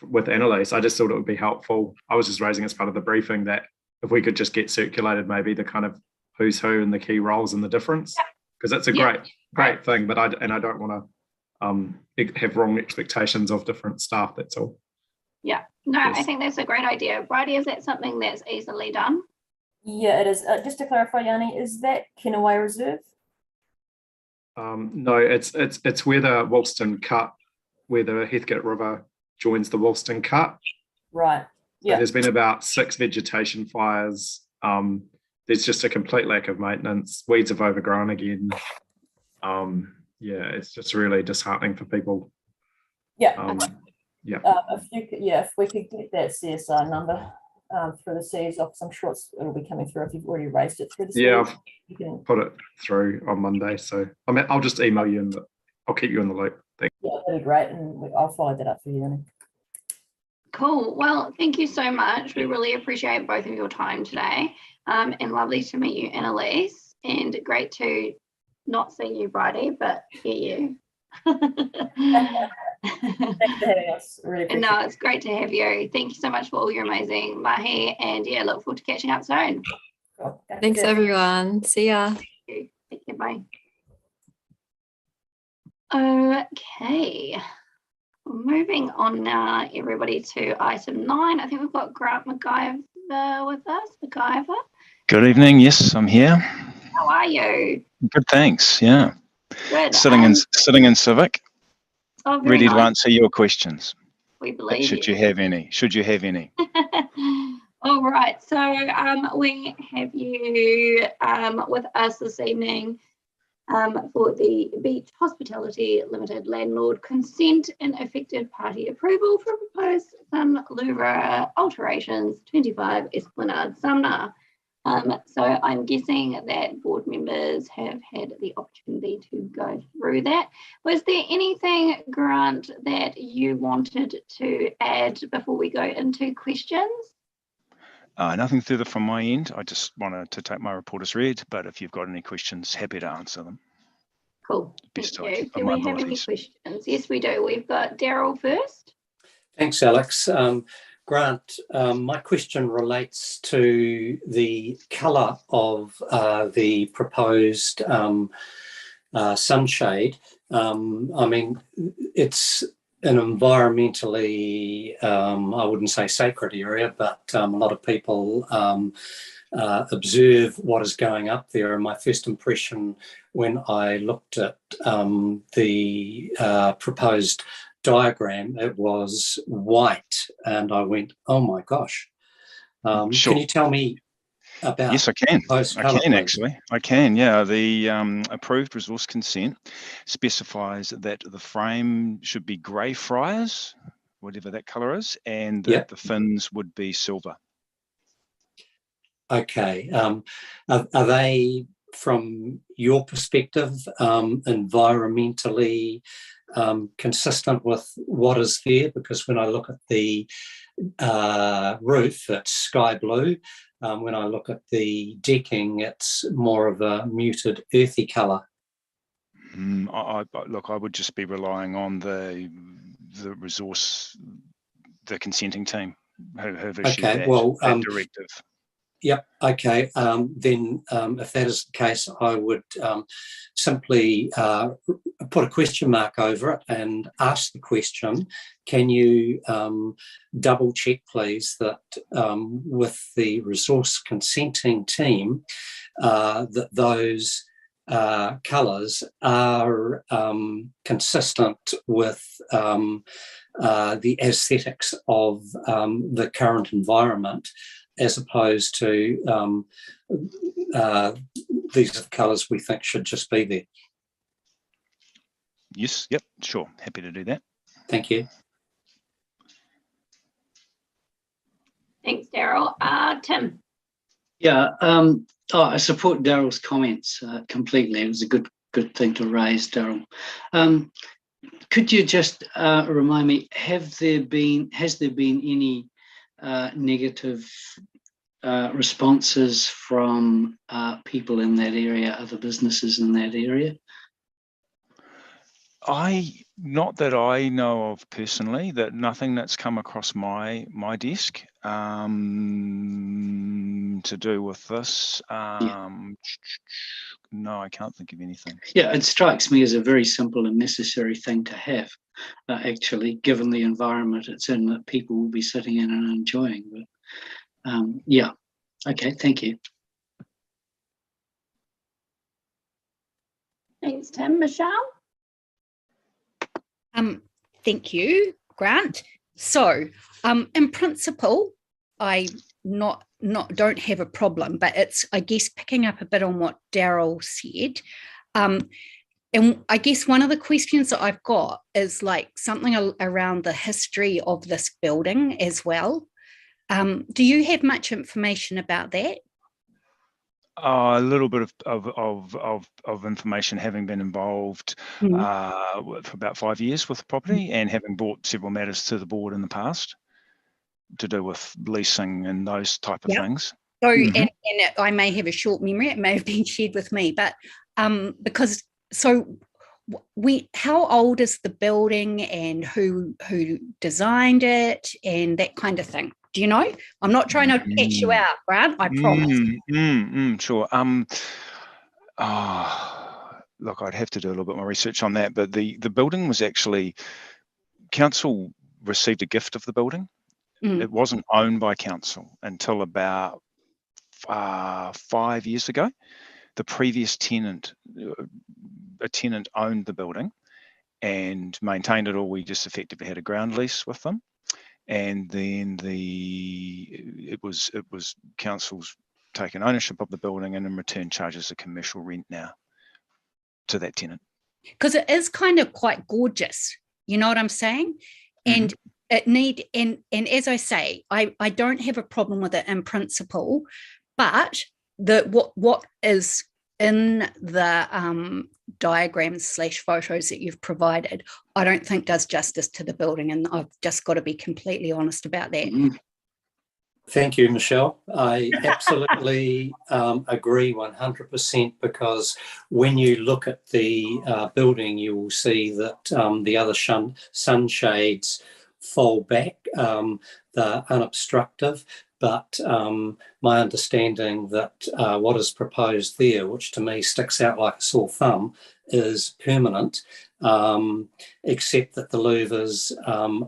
with Annalise, I just thought it would be helpful. I was just raising as part of the briefing that if we could just get circulated maybe the kind of who's who and the key roles and the difference, because it's a great thing, but I don't want to have wrong expectations of different staff, that's all. Yeah, no, Yes. I think that's a great idea. Bridie, is that something that's easily done? Yeah, it is. Just to clarify, Yanni, is that Kenaway Reserve? No, it's where the Woolston Cut, where the Heathcote River joins the Woolston Cut. Right. Yeah. So there's been about 6 vegetation fires. There's just a complete lack of maintenance. Weeds have overgrown again. Yeah, it's just really disheartening for people. Yeah. Yeah. If we could get that CSR number through the CE's office, I'm sure it'll be coming through if you've already raised it through the CE. Yeah, I've put it through on Monday, so I'll just email you and I'll keep you in the loop. Thanks. Yeah, that'd be great, and I'll follow that up for you, Yanni. Cool. Well, thank you so much. We really appreciate both of your time today, and lovely to meet you, Annalise, and great to not see you, Bridie, but hear you. Thanks for having us. Really appreciate No, it's great to have you. Thank you so much for all your amazing mahi, and yeah, look forward to catching up soon. Cool. Thanks, everyone. See ya. Take care. Bye. Okay. Moving on now, everybody, to item 9. I think we've got Grant McIver with us. McIver. Good evening. Yes, I'm here. How are you? Good, thanks. Yeah. Good. Sitting in Civic, ready to answer your questions. We believe Should you have any? Should you have any? All right. So we have you with us this evening for the Beach Hospitality Limited landlord consent and effective party approval for proposed Sun Louvre alterations 25 Esplanade Sumner. So I'm guessing that board members have had the opportunity to go through that. Was there anything, Grant, that you wanted to add before we go into questions? Nothing further from my end. I just wanted to take my report as read, but if you've got any questions, happy to answer them. Cool. Best Thank you. of Do my we have any abilities. questions? Yes, we do. We've got Daryl first. Thanks, Alex. Grant, my question relates to the colour of the proposed sunshade. I mean, it's an environmentally, I wouldn't say sacred area, but a lot of people observe what is going up there. And my first impression when I looked at the proposed diagram, it was white, and I went, oh my gosh. Sure. Can you tell me about Yes, I can. proposed I colour, can please? actually. I can. Yeah, the approved resource consent specifies that the frame should be grey friars, whatever that colour is, and that Yep. the fins would be silver. Okay. Are they, from your perspective, environmentally consistent with what is there? Because when I look at the roof, it's sky blue. When I look at the decking, it's more of a muted earthy colour. Look, I would just be relying on the resource, the consenting team who have issued Okay, that, well, that directive. Yep. Okay. Then, if that is the case, I would simply put a question mark over it and ask the question: can you double check, please, that with the resource consenting team, that those colours are consistent with the aesthetics of the current environment, as opposed to these are the colours we think should just be there. Yes, yep, sure. Happy to do that. Thank you. Thanks, Daryl. Tim. Yeah, I support Daryl's comments completely. It was a good thing to raise, Daryl. Could you just remind me, has there been any negative responses from people in that area, other businesses in that area? Not that I know of personally, that nothing that's come across my desk to do with this. No, I can't think of anything. Yeah, it strikes me as a very simple and necessary thing to have, actually, given the environment it's in, that people will be sitting in and enjoying. But yeah, okay, thank you. Thanks, Tim. Michelle? Thank you, Grant. So, in principle, I don't have a problem, but it's, I guess, picking up a bit on what Daryl said. And I guess one of the questions that I've got is like something around the history of this building as well. Do you have much information about that? A little bit of information, having been involved for about 5 years with the property and having brought several matters to the board in the past to do with leasing and those type of things. So, and I may have a short memory, it may have been shared with me, but because, so how old is the building and who designed it and that kind of thing? Do you know? I'm not trying to catch you out, Grant, I promise. Sure. Look, I'd have to do a little bit more research on that, but the building was actually, council received a gift of the building. It wasn't owned by council until about 5 years ago. The previous tenant, a tenant owned the building and maintained it all. We just effectively had a ground lease with them. And then it was council's taken ownership of the building and in return charges a commercial rent now to that tenant. Because it is kind of quite gorgeous, you know what I'm saying? And and as I say, I don't have a problem with it in principle, but what is in the diagrams / photos that you've provided, I don't think does justice to the building, and I've just got to be completely honest about that. Thank you, Michelle. I absolutely agree 100%, because when you look at the building, you will see that the other sunshades fall back, they're unobstructive, but my understanding that what is proposed there, which to me sticks out like a sore thumb, is permanent, except that the louvers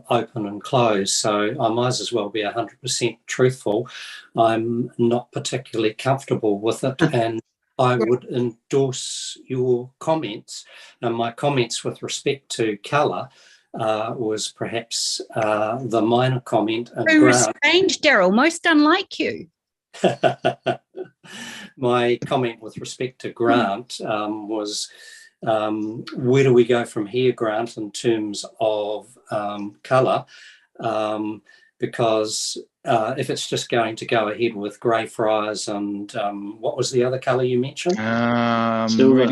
open and close. So I might as well be 100% truthful. I'm not particularly comfortable with it, and I would endorse your comments. And my comments with respect to colour was perhaps the minor comment. Very strange, Daryl, most unlike you. My comment with respect to Grant was, where do we go from here, Grant, in terms of colour? Because if it's just going to go ahead with Greyfriars and what was the other colour you mentioned? Silver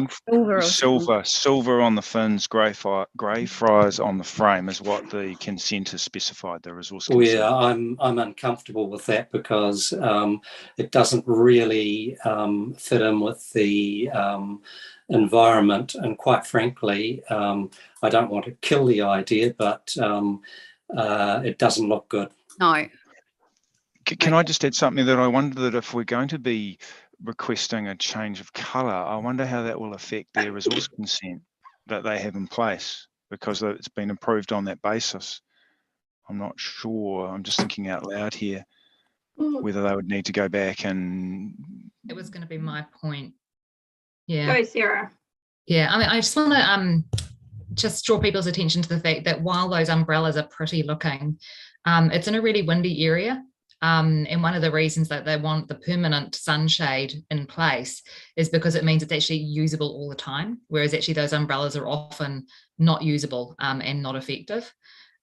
on the fins, Greyfriars on the frame is what the consent has specified. The resource consent. Yeah, I'm uncomfortable with that because it doesn't really fit in with the environment, and quite frankly, I don't want to kill the idea, but it doesn't look good. No. Can I just add something that I wonder that if we're going to be requesting a change of colour, I wonder how that will affect their resource consent that they have in place, because it's been approved on that basis. I'm not sure. I'm just thinking out loud here whether they would need to go back and. It was going to be my point. Yeah. Go, Sarah. Yeah, I mean, I just want to just draw people's attention to the fact that while those umbrellas are pretty looking, it's in a really windy area. And one of the reasons that they want the permanent sunshade in place is because it means it's actually usable all the time, whereas actually those umbrellas are often not usable and not effective.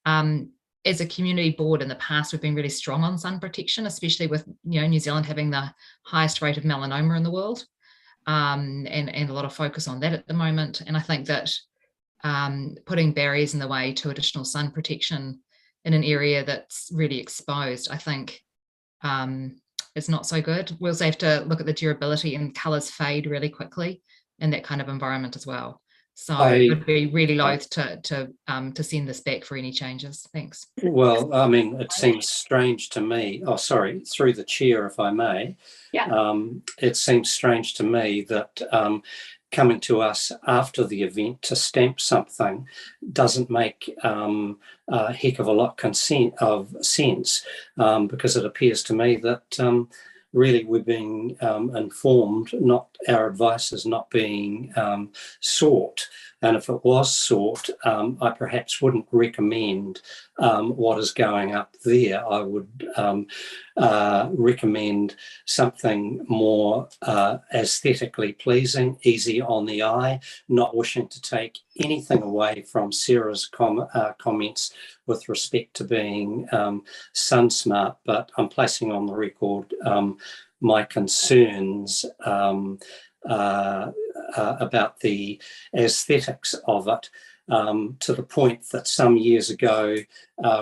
As a community board in the past, we've been really strong on sun protection, especially with New Zealand having the highest rate of melanoma in the world, and a lot of focus on that at the moment. And I think that putting barriers in the way to additional sun protection in an area that's really exposed, I think it's not so good. We also have to look at the durability, and colours fade really quickly in that kind of environment as well. So I'd be really loath to send this back for any changes. Thanks. Well, I mean, it seems strange to me. Oh, sorry, through the chair, if I may. Yeah. It seems strange to me that coming to us after the event to stamp something doesn't make a heck of a lot of sense, because it appears to me that really we're being informed, not our advice is not being sought. And if it was sought, I perhaps wouldn't recommend what is going up there. I would recommend something more aesthetically pleasing, easy on the eye, not wishing to take anything away from Sarah's comments with respect to being sun smart, but I'm placing on the record my concerns about the aesthetics of it, to the point that some years ago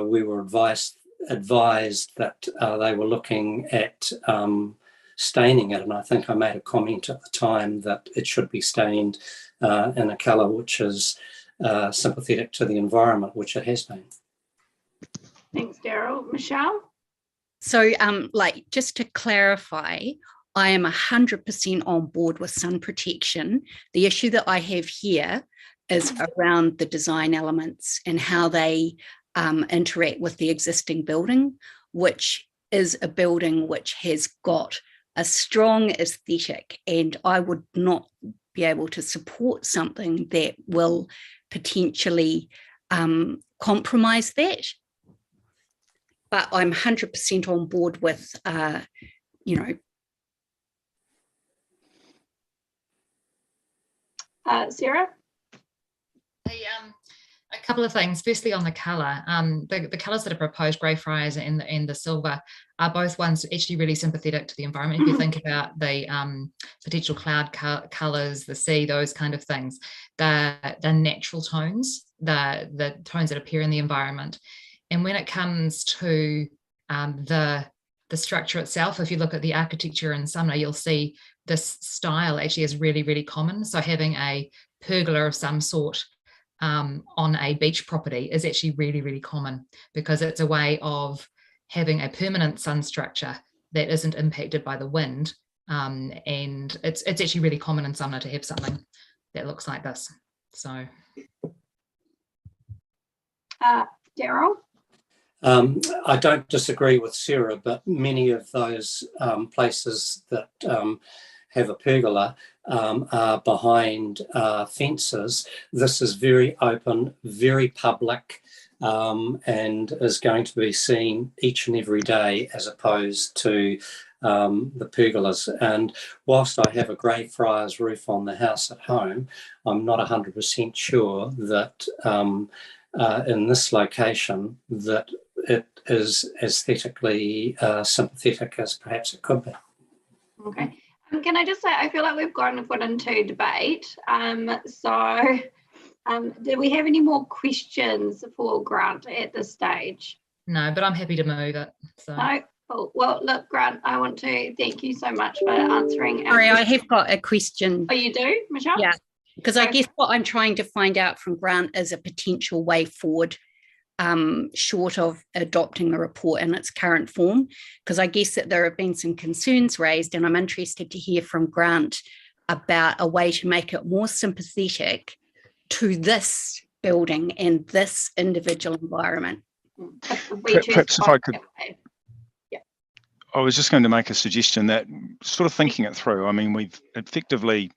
we were advised that they were looking at staining it, and I think I made a comment at the time that it should be stained in a colour which is sympathetic to the environment, which it has been. Thanks, Daryl. Michelle? So just to clarify, I am 100% on board with sun protection. The issue that I have here is around the design elements and how they interact with the existing building, which is a building which has got a strong aesthetic, and I would not be able to support something that will potentially compromise that. But I'm 100% on board with, Sarah? A couple of things. Firstly, on the colour, the colours that are proposed, Greyfriars and the silver, are both ones actually really sympathetic to the environment. If you think about the potential cloud colours, the sea, those kind of things, the natural tones, the tones that appear in the environment. And when it comes to the structure itself, if you look at the architecture in Sumner, you'll see this style actually is really, really common. So having a pergola of some sort on a beach property is actually really, really common, because it's a way of having a permanent sun structure that isn't impacted by the wind. And it's actually really common in Sumner to have something that looks like this. So. Daryl? I don't disagree with Sarah, but many of those places that have a pergola are behind fences. This is very open, very public, and is going to be seen each and every day, as opposed to the pergolas. And whilst I have a Greyfriars roof on the house at home, I'm not 100% sure that in this location that it is aesthetically sympathetic as perhaps it could be. Okay. Can I just say, I feel like we've gone into debate. Do we have any more questions for Grant at this stage? No, but I'm happy to move it. So. No? Cool. Well, look, Grant, I want to thank you so much for answering our Sorry, I questions. have got a question. Oh, you do, Michelle? Yeah, because I guess what I'm trying to find out from Grant is a potential way forward, short of adopting the report in its current form, because I guess that there have been some concerns raised, and I'm interested to hear from Grant about a way to make it more sympathetic to this building and this individual environment. Perhaps if I could, I was just going to make a suggestion that sort of thinking it through. I mean, we've effectively,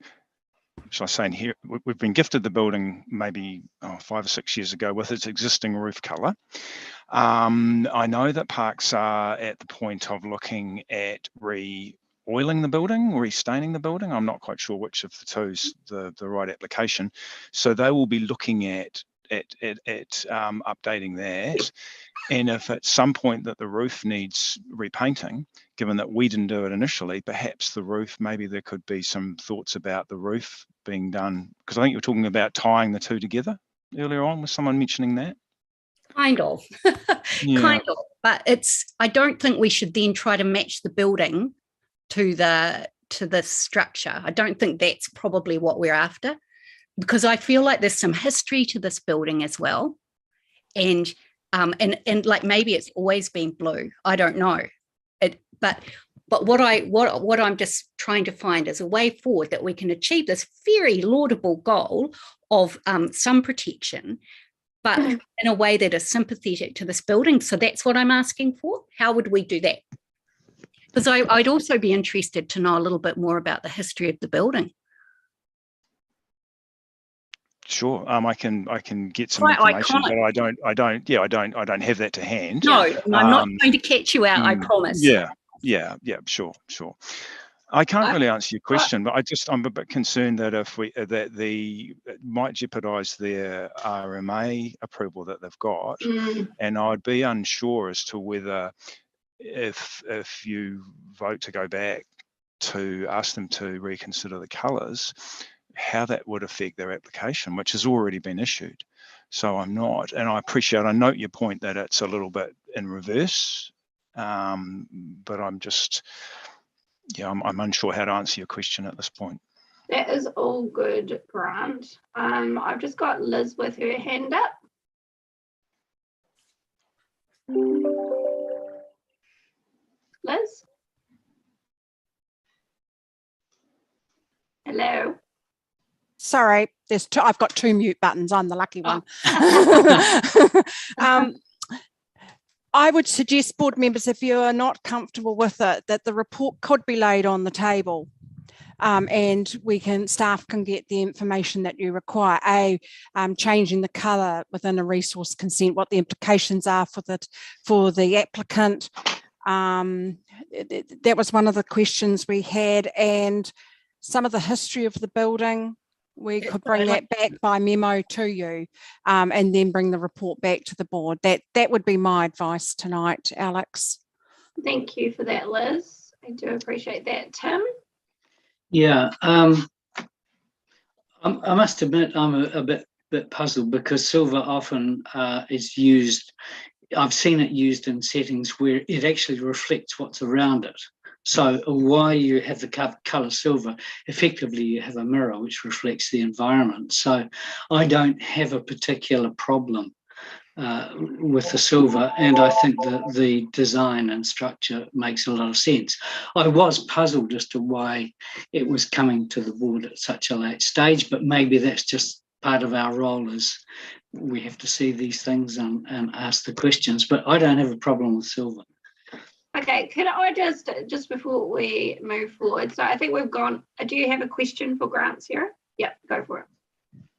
shall I say in here, we've been gifted the building maybe 5 or 6 years ago with its existing roof colour. I know that Parks are at the point of looking at oiling the building, restaining the building. I'm not quite sure which of the two's the right application. So they will be looking at updating that. And if at some point that the roof needs repainting, given that we didn't do it initially, perhaps the roof, maybe there could be some thoughts about the roof being done, because I think you were talking about tying the two together earlier on. Was someone mentioning that? Kind of, Yeah. Kind of. But I don't think we should then try to match the building to the structure. I don't think that's probably what we're after, because I feel like there's some history to this building as well, and like maybe it's always been blue. I don't know, but what I'm just trying to find is a way forward that we can achieve this very laudable goal of some protection, but in a way that is sympathetic to this building. So that's what I'm asking for. How would we do that? Because I'd also be interested to know a little bit more about the history of the building. Sure, I can get some information, but I don't have that to hand. No, I'm not going to catch you out. I promise. Yeah, sure. I can't really answer your question, but I'm a bit concerned that it might jeopardise their RMA approval that they've got, and I'd be unsure as to whether if you vote to go back to ask them to reconsider the colours, how that would affect their application, which has already been issued. So I'm not, and I note your point that it's a little bit in reverse, but I'm just, I'm unsure how to answer your question at this point. That is all good, Grant. I've just got Liz with her hand up. Liz? Hello? Sorry, I've got 2 mute buttons. I'm the lucky one. I would suggest, board members, if you are not comfortable with it, that the report could be laid on the table, and staff can get the information that you require. Changing the colour within a resource consent, what the implications are for the applicant. That was one of the questions we had, and some of the history of the building. We could bring that back by memo to you, and then bring the report back to the board. That would be my advice tonight, Alex. Thank you for that, Liz. I do appreciate that. Tim? Yeah, I must admit I'm a bit puzzled, because silver often is used. I've seen it used in settings where it actually reflects what's around it. So while you have the colour silver, effectively you have a mirror which reflects the environment. So I don't have a particular problem with the silver, and I think that the design and structure makes a lot of sense. I was puzzled as to why it was coming to the board at such a late stage, but maybe that's just part of our role, is we have to see these things and ask the questions, but I don't have a problem with silver. Okay, could I just before we move forward, so I think we've gone, do you have a question for Grant, Sarah? Yeah, go for it.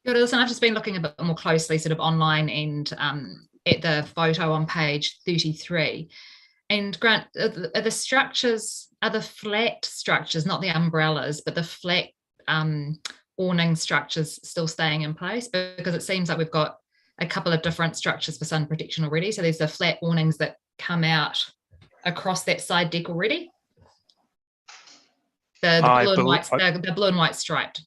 Good, listen, I've just been looking a bit more closely sort of online and at the photo on page 33. And Grant, are the structures, are the flat structures, not the umbrellas, but the flat awning structures still staying in place? Because it seems like we've got a couple of different structures for sun protection already. So there's the flat awnings that come out across that side deck already. The blue and white, the blue and white striped.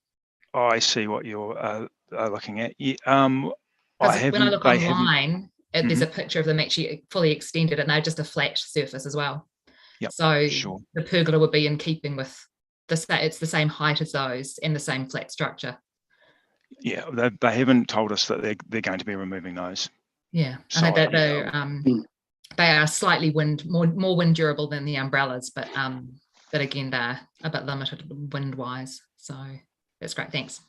Oh, I see what you're looking at. Yeah, when I look online, there's a picture of them actually fully extended, and they're just a flat surface as well. Yep, so sure. The pergola would be in keeping with it's the same height as those and the same flat structure. Yeah, they haven't told us that they're going to be removing those. Yeah, I know they are slightly more wind durable than the umbrellas, but again they're a bit limited wind wise. So that's great, thanks.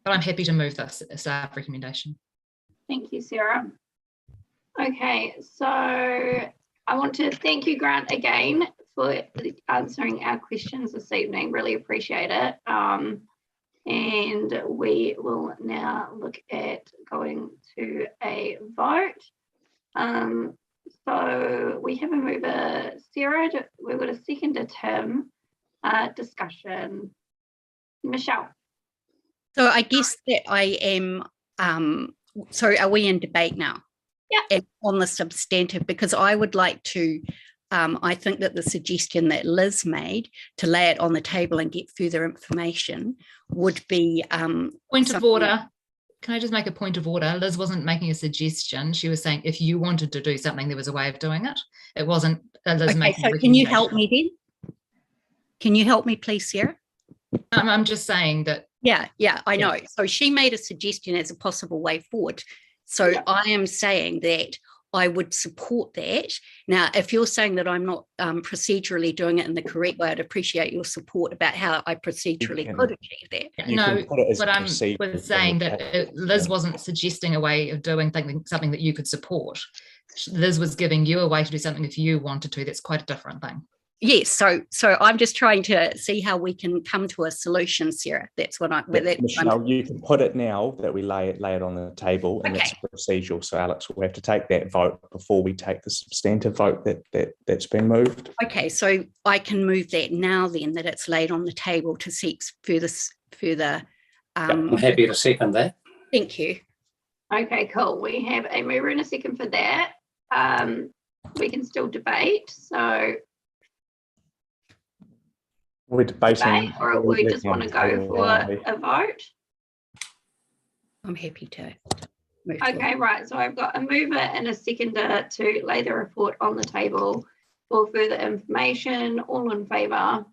But I'm happy to move this staff recommendation. Thank you, Sarah. Okay, so I want to thank you, Grant, again for answering our questions this evening. Really appreciate it. And we will now look at going to a vote. So we have a mover, Sarah. We've got a seconder, Tim. Discussion, Michelle. So I guess that I am, so are we in debate now? Yeah. On the substantive, because I would like to, I think that the suggestion that Liz made to lay it on the table and get further information would be point of order. Can I just make a point of order? Liz wasn't making a suggestion. She was saying if you wanted to do something, there was a way of doing it. It wasn't Liz making a recommendation. Can you help me then? Can you help me, please, Sarah? I'm just saying that. Yeah, I know. So she made a suggestion as a possible way forward. So I am saying that I would support that. Now, if you're saying that I'm not procedurally doing it in the correct way, I'd appreciate your support about how I procedurally could achieve that. No, but I'm saying that Liz wasn't suggesting a way of doing something that you could support. Liz was giving you a way to do something if you wanted to. That's quite a different thing. Yes, so I'm just trying to see how we can come to a solution, Sarah. That's what Michelle, you can put it now that we lay it on the table, and it's procedural. So Alex will have to take that vote before we take the substantive vote that's been moved. Okay, so I can move that now then, that it's laid on the table to seek further. I'm happy to second that. Thank you. Okay, cool. We have a mover and a second for that. We can still debate. So. We're debating, or we just want to go for a vote? I'm happy to. Okay, right. So I've got a mover and a seconder to lay the report on the table for further information. All in favour?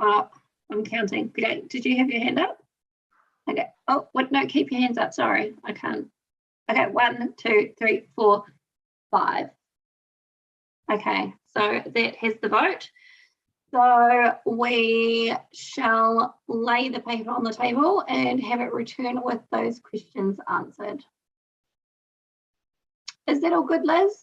I'm counting. Did you have your hand up? Okay. Oh, what? No, keep your hands up. Sorry, I can't. Okay, 1, 2, 3, 4, 5. Okay, so that has the vote. So we shall lay the paper on the table and have it returned with those questions answered. Is that all good, Liz?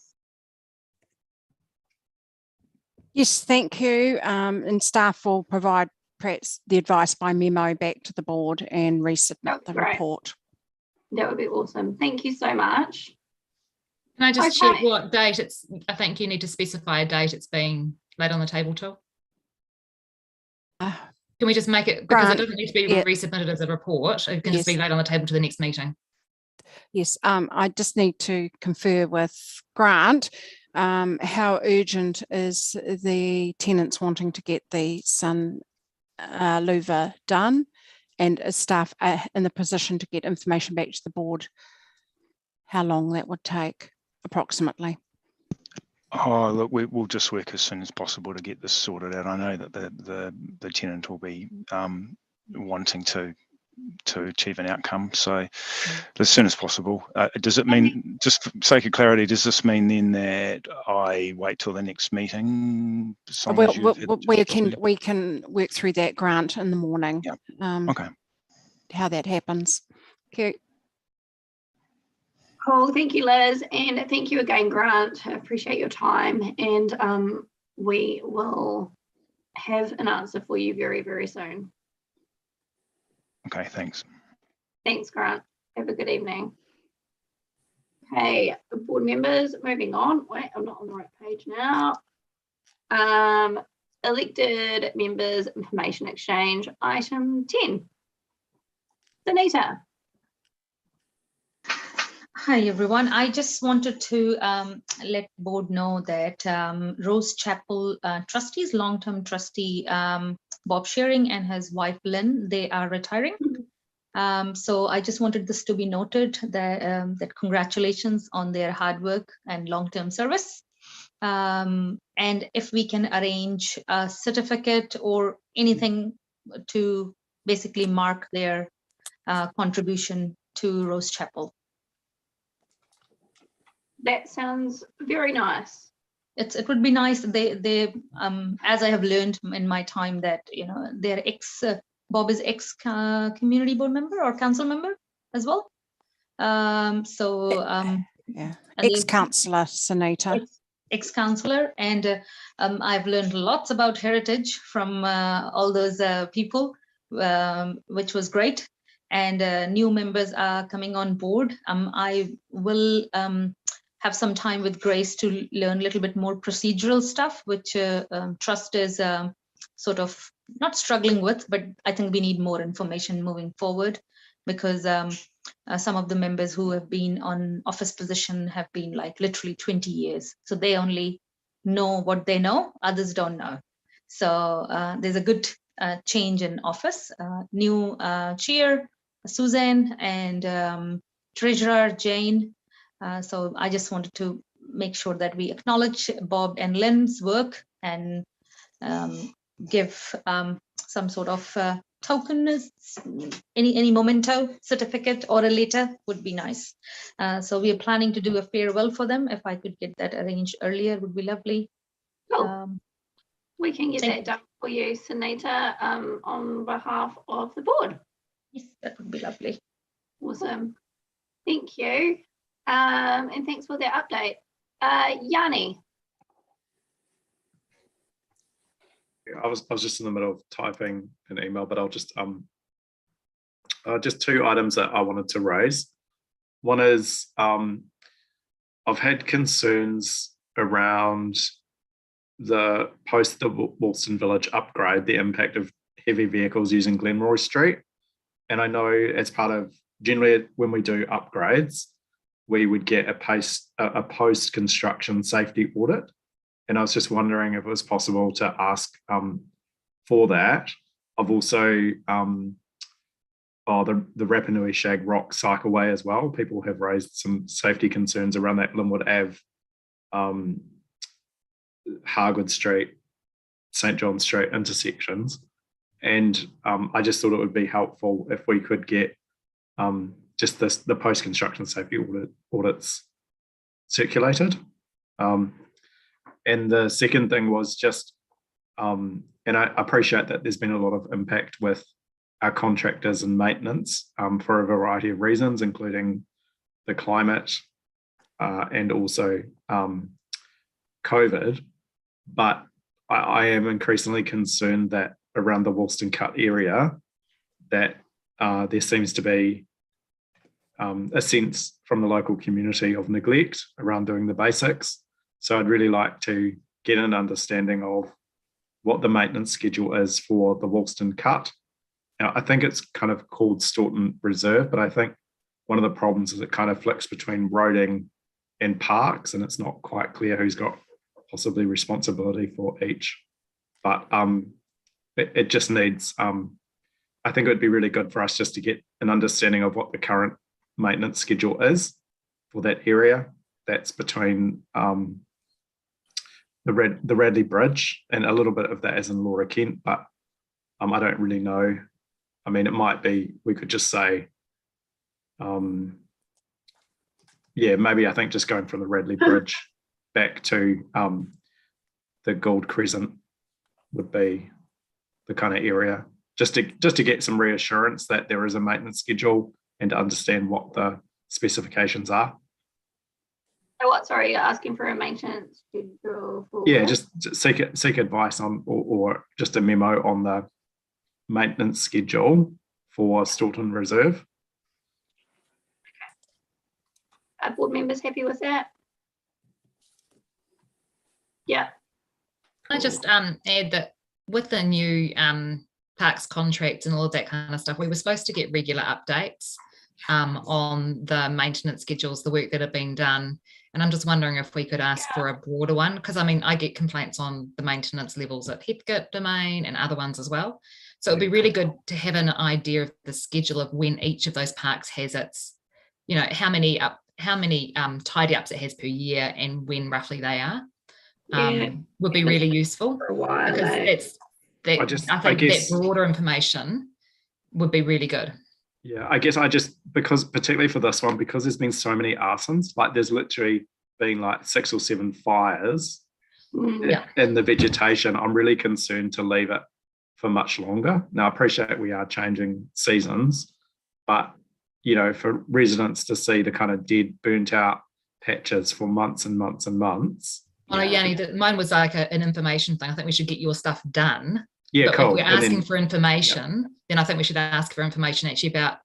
Yes, thank you. And staff will provide perhaps the advice by memo back to the board and resubmit the report. That would be awesome. Thank you so much. Can I just check what date it's, I think you need to specify a date it's being laid on the table to? Can we just make it, because it doesn't need to be resubmitted as a report, it can just be laid on the table to the next meeting. Yes, I just need to confer with Grant. How urgent is the tenants wanting to get the sun louver done, and is staff in the position to get information back to the board? How long that would take approximately? Oh, look, we'll just work as soon as possible to get this sorted out. I know that the tenant will be wanting to achieve an outcome, so as soon as possible. Does it mean, just for sake of clarity, does this mean then that I wait till the next meeting? We can work through that, Grant, in the morning. Okay. How that happens. Okay. Cool, thank you, Liz, and thank you again, Grant. I appreciate your time, and we will have an answer for you very, very soon. Okay, thanks. Thanks, Grant. Have a good evening. Okay, board members, moving on. Wait, I'm not on the right page now. Elected members information exchange, item 10. Sunita. Hi, everyone. I just wanted to let board know that Rose Chapel trustees, long-term trustee Bob Shearing and his wife Lynn, they are retiring. So I just wanted this to be noted that, that congratulations on their hard work and long-term service. And if we can arrange a certificate or anything to basically mark their contribution to Rose Chapel. That sounds very nice. It would be nice. They as I have learned in my time that, you know, they're Bob is community board member or council member as well. Yeah, ex-councillor Sunita. Ex-councillor, and I've learned lots about heritage from all those people, which was great. And new members are coming on board. I will have some time with Grace to learn a little bit more procedural stuff, which trust is sort of not struggling with, but I think we need more information moving forward, because some of the members who have been on office position have been like literally 20 years. So they only know what they know, others don't know. So there's a good change in office, new chair, Suzanne, and treasurer, Jane. So I just wanted to make sure that we acknowledge Bob and Lynn's work and give some sort of token, any memento, certificate or a letter would be nice. So we are planning to do a farewell for them. If I could get that arranged earlier, would be lovely. Cool. We can get that done for you, Sunita, on behalf of the board. Yes, that would be lovely. Awesome. Thank you. And thanks for the update. Yanni. I was just in the middle of typing an email, but I'll just two items that I wanted to raise. One is I've had concerns around the post the Woolston Village upgrade, the impact of heavy vehicles using Glenroy Street. And I know as part of, generally when we do upgrades, we would get a post-construction safety audit. And I was just wondering if it was possible to ask for that. I've also, the Rapanui Shag Rock cycleway as well. People have raised some safety concerns around that Linwood Ave, Hargood Street, St. John Street intersections. And I just thought it would be helpful if we could get just the post-construction safety audits circulated. And the second thing was just, and I appreciate that there's been a lot of impact with our contractors and maintenance for a variety of reasons, including the climate and also COVID. But I am increasingly concerned that around the Woolston Cut area, that there seems to be a sense from the local community of neglect around doing the basics. So I'd really like to get an understanding of what the maintenance schedule is for the Woolston Cut. Now, I think it's kind of called Staunton Reserve, but I think one of the problems is it kind of flicks between roading and parks, and it's not quite clear who's got possibly responsibility for each. But it just needs, I think it would be really good for us just to get an understanding of what the current maintenance schedule is for that area. That's between the Radley Bridge, and a little bit of that is in Laura Kent, but I don't really know. I mean, it might be, we could just say, yeah, maybe I think just going from the Radley Bridge back to the Gold Crescent would be the kind of area, just to get some reassurance that there is a maintenance schedule and to understand what the specifications are. So what, sorry, you're asking for a maintenance schedule for? Yeah, just seek advice on, or just a memo on the maintenance schedule for Staunton Reserve. Are board members happy with that? Yeah. I just add that with the new parks contracts and all of that kind of stuff, we were supposed to get regular updates on the maintenance schedules, the work that had been done. And I'm just wondering if we could ask for a broader one, because I mean, I get complaints on the maintenance levels at Heathcote Domain and other ones as well. So it'd be really good to have an idea of the schedule of when each of those parks has its, you know, how many tidy ups it has per year and when roughly they are. Would be really useful for a while, because it's that I think that broader information would be really good. Yeah, I guess because particularly for this one, because there's been so many arsons, like there's literally been like 6 or 7 fires in the vegetation. I'm really concerned to leave it for much longer. Now, I appreciate we are changing seasons, but you know, for residents to see the kind of dead, burnt out patches for months and months and months. Oh, Yanni, mine was like an information thing. I think we should get your stuff done. Yeah, but cool. if we're asking for information, then I think we should ask for information actually about,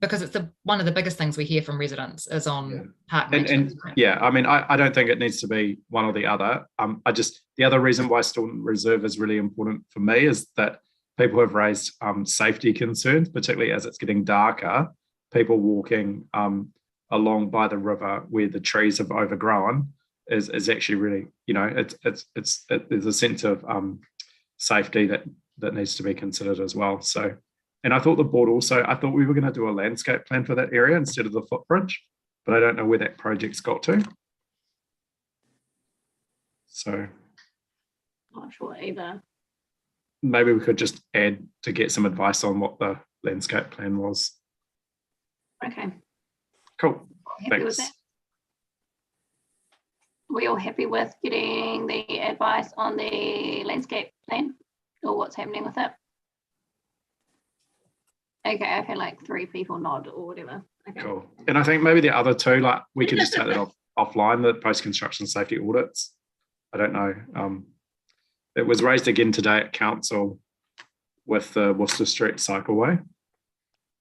because it's one of the biggest things we hear from residents is on park maintenance. And yeah, I mean, I don't think it needs to be one or the other. The other reason why Staunton Reserve is really important for me is that people have raised safety concerns, particularly as it's getting darker. People walking along by the river where the trees have overgrown is actually really, you know, there's a sense of safety that needs to be considered as well. So, and I thought the board also, I thought we were going to do a landscape plan for that area instead of the footbridge, but I don't know where that project's got to. So, not sure either. Maybe we could just add to get some advice on what the landscape plan was. Okay. Cool. Happy with that? We all happy with getting the advice on the landscape plan or what's happening with it? Okay, I've had like 3 people nod or whatever. Okay. Cool. And I think maybe the other 2, like we could just take that offline, the post-construction safety audits. I don't know. It was raised again today at council with the Worcester Street cycleway.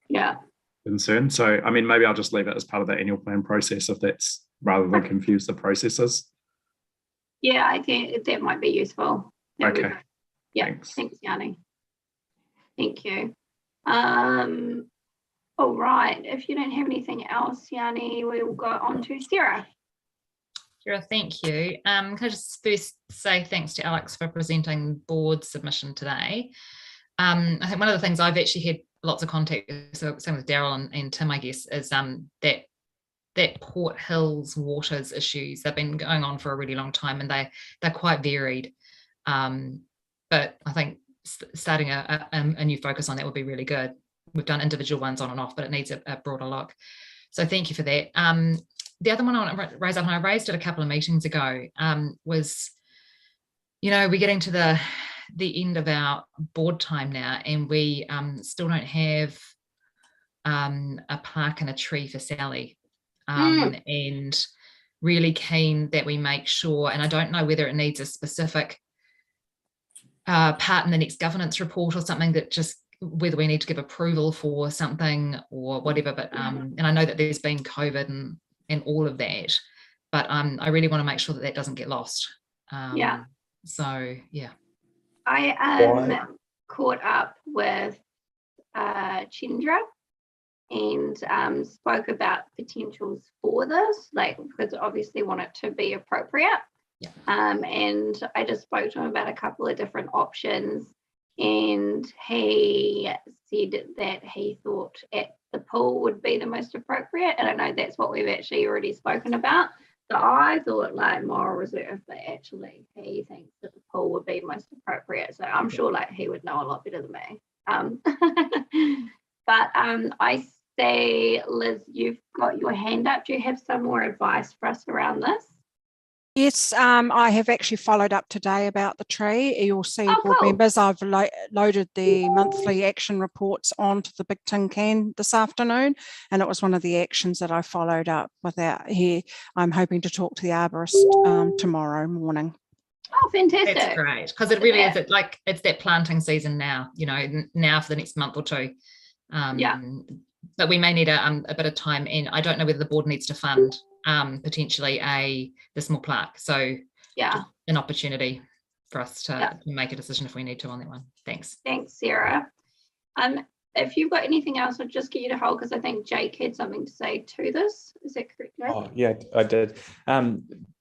Yeah. Concern. So, I mean, maybe I'll just leave it as part of the annual plan process if that's rather than confuse the processes. Yeah, I think that might be useful. Okay. Yeah, thanks, Yanni. Thank you. All right, if you don't have anything else, Yanni, we will go on to Sarah. Sure, thank you. Can I just first say thanks to Alex for presenting board submission today. I think one of the things I've actually had lots of contact, so same with Daryl and Tim, I guess, is that Port Hills waters issues. They've been going on for a really long time, and they're quite varied. But I think starting a new focus on that would be really good. We've done individual ones on and off, but it needs a broader look. So thank you for that. The other one I want to raise up, and I raised it a couple of meetings ago, was, you know, we're getting to the end of our board time now, and we still don't have a plaque and a tree for Sally. And really keen that we make sure, and I don't know whether it needs a specific part in the next governance report or something, that just whether we need to give approval for something or whatever, but and I know that there's been COVID and all of that, but I really want to make sure that doesn't get lost. So yeah, I caught up with Chandra and spoke about potentials for this, like, because obviously want it to be appropriate. And I just spoke to him about a couple of different options, and he said that he thought at the pool would be the most appropriate, and I know that's what we've actually already spoken about. So I thought like Moral Reserve, but actually he thinks that the pool would be most appropriate. So I'm sure like he would know a lot better than me. But I say, Liz, you've got your hand up. Do you have some more advice for us around this? Yes, I have actually followed up today about the tree. You'll see, board members, I've loaded the monthly action reports onto the big tin can this afternoon, and it was one of the actions that I followed up with out here. I'm hoping to talk to the arborist tomorrow morning. Oh, fantastic. That's great, because it really is, it's that planting season now, you know, now for the next month or two. But we may need a bit of time, and I don't know whether the board needs to fund potentially the small plaque. So yeah, an opportunity for us to make a decision if we need to on that one. Thanks. Thanks, Sarah. If you've got anything else, I'll just get you to hold because I think Jake had something to say to this. Is that correct, Jake? Oh, yeah, I did.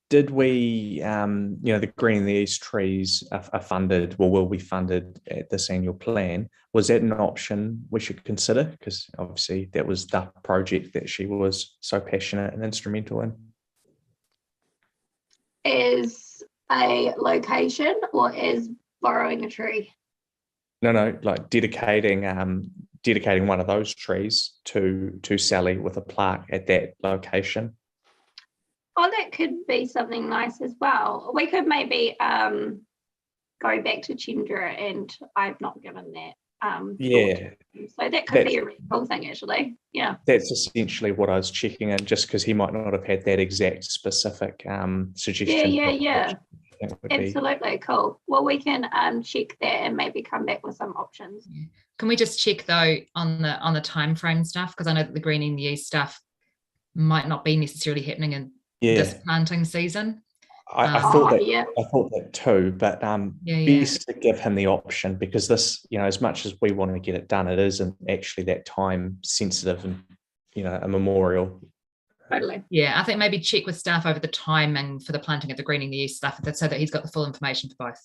Did we, the Green in the East trees are funded, or will be funded at this annual plan? Was that an option we should consider? Because obviously that was the project that she was so passionate and instrumental in. As a location or as borrowing a tree? No, like dedicating one of those trees to Sally with a plaque at that location. Oh, that could be something nice as well. We could maybe go back to Chendra, and I've not given that. Yeah. So that could be a really cool thing, actually. Yeah. That's essentially what I was checking in, just because he might not have had that exact specific suggestion. Yeah. Absolutely, cool. Well, we can check that and maybe come back with some options. Can we just check though on the time frame stuff? Because I know that the Green in the East stuff might not be necessarily happening in this planting season. I thought that too, but best to give him the option, because this, as much as we want to get it done, it isn't actually that time sensitive and a memorial. Totally. Yeah, I think maybe check with staff over the timing for the planting of the Green in the East stuff, so that he's got the full information for both.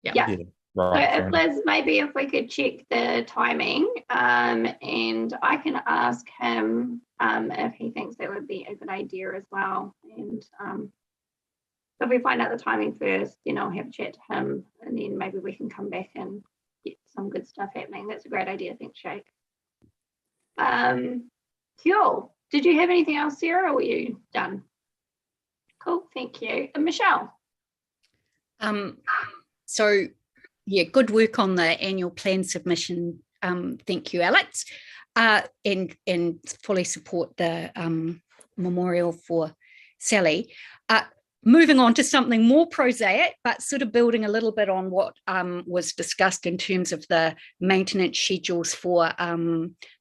Yeah. Right. So if Liz, maybe if we could check the timing, and I can ask him if he thinks that would be a good idea as well. And if we find out the timing first, then I'll have a chat to him, and then maybe we can come back and get some good stuff happening. That's a great idea. Thanks, Jake. Cool. Did you have anything else, Sarah, or were you done? Cool. Thank you. And Michelle. So yeah, good work on the annual plan submission. Thank you, Alex, and fully support the memorial for Sally. Moving on to something more prosaic, but sort of building a little bit on what was discussed in terms of the maintenance schedules for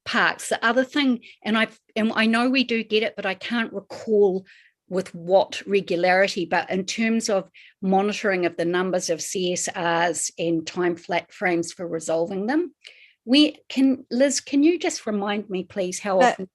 parks. The other thing, and I know we do get it, but I can't recall with what regularity, but in terms of monitoring of the numbers of CSRs and time flat frames for resolving them, Liz, can you just remind me, please, how often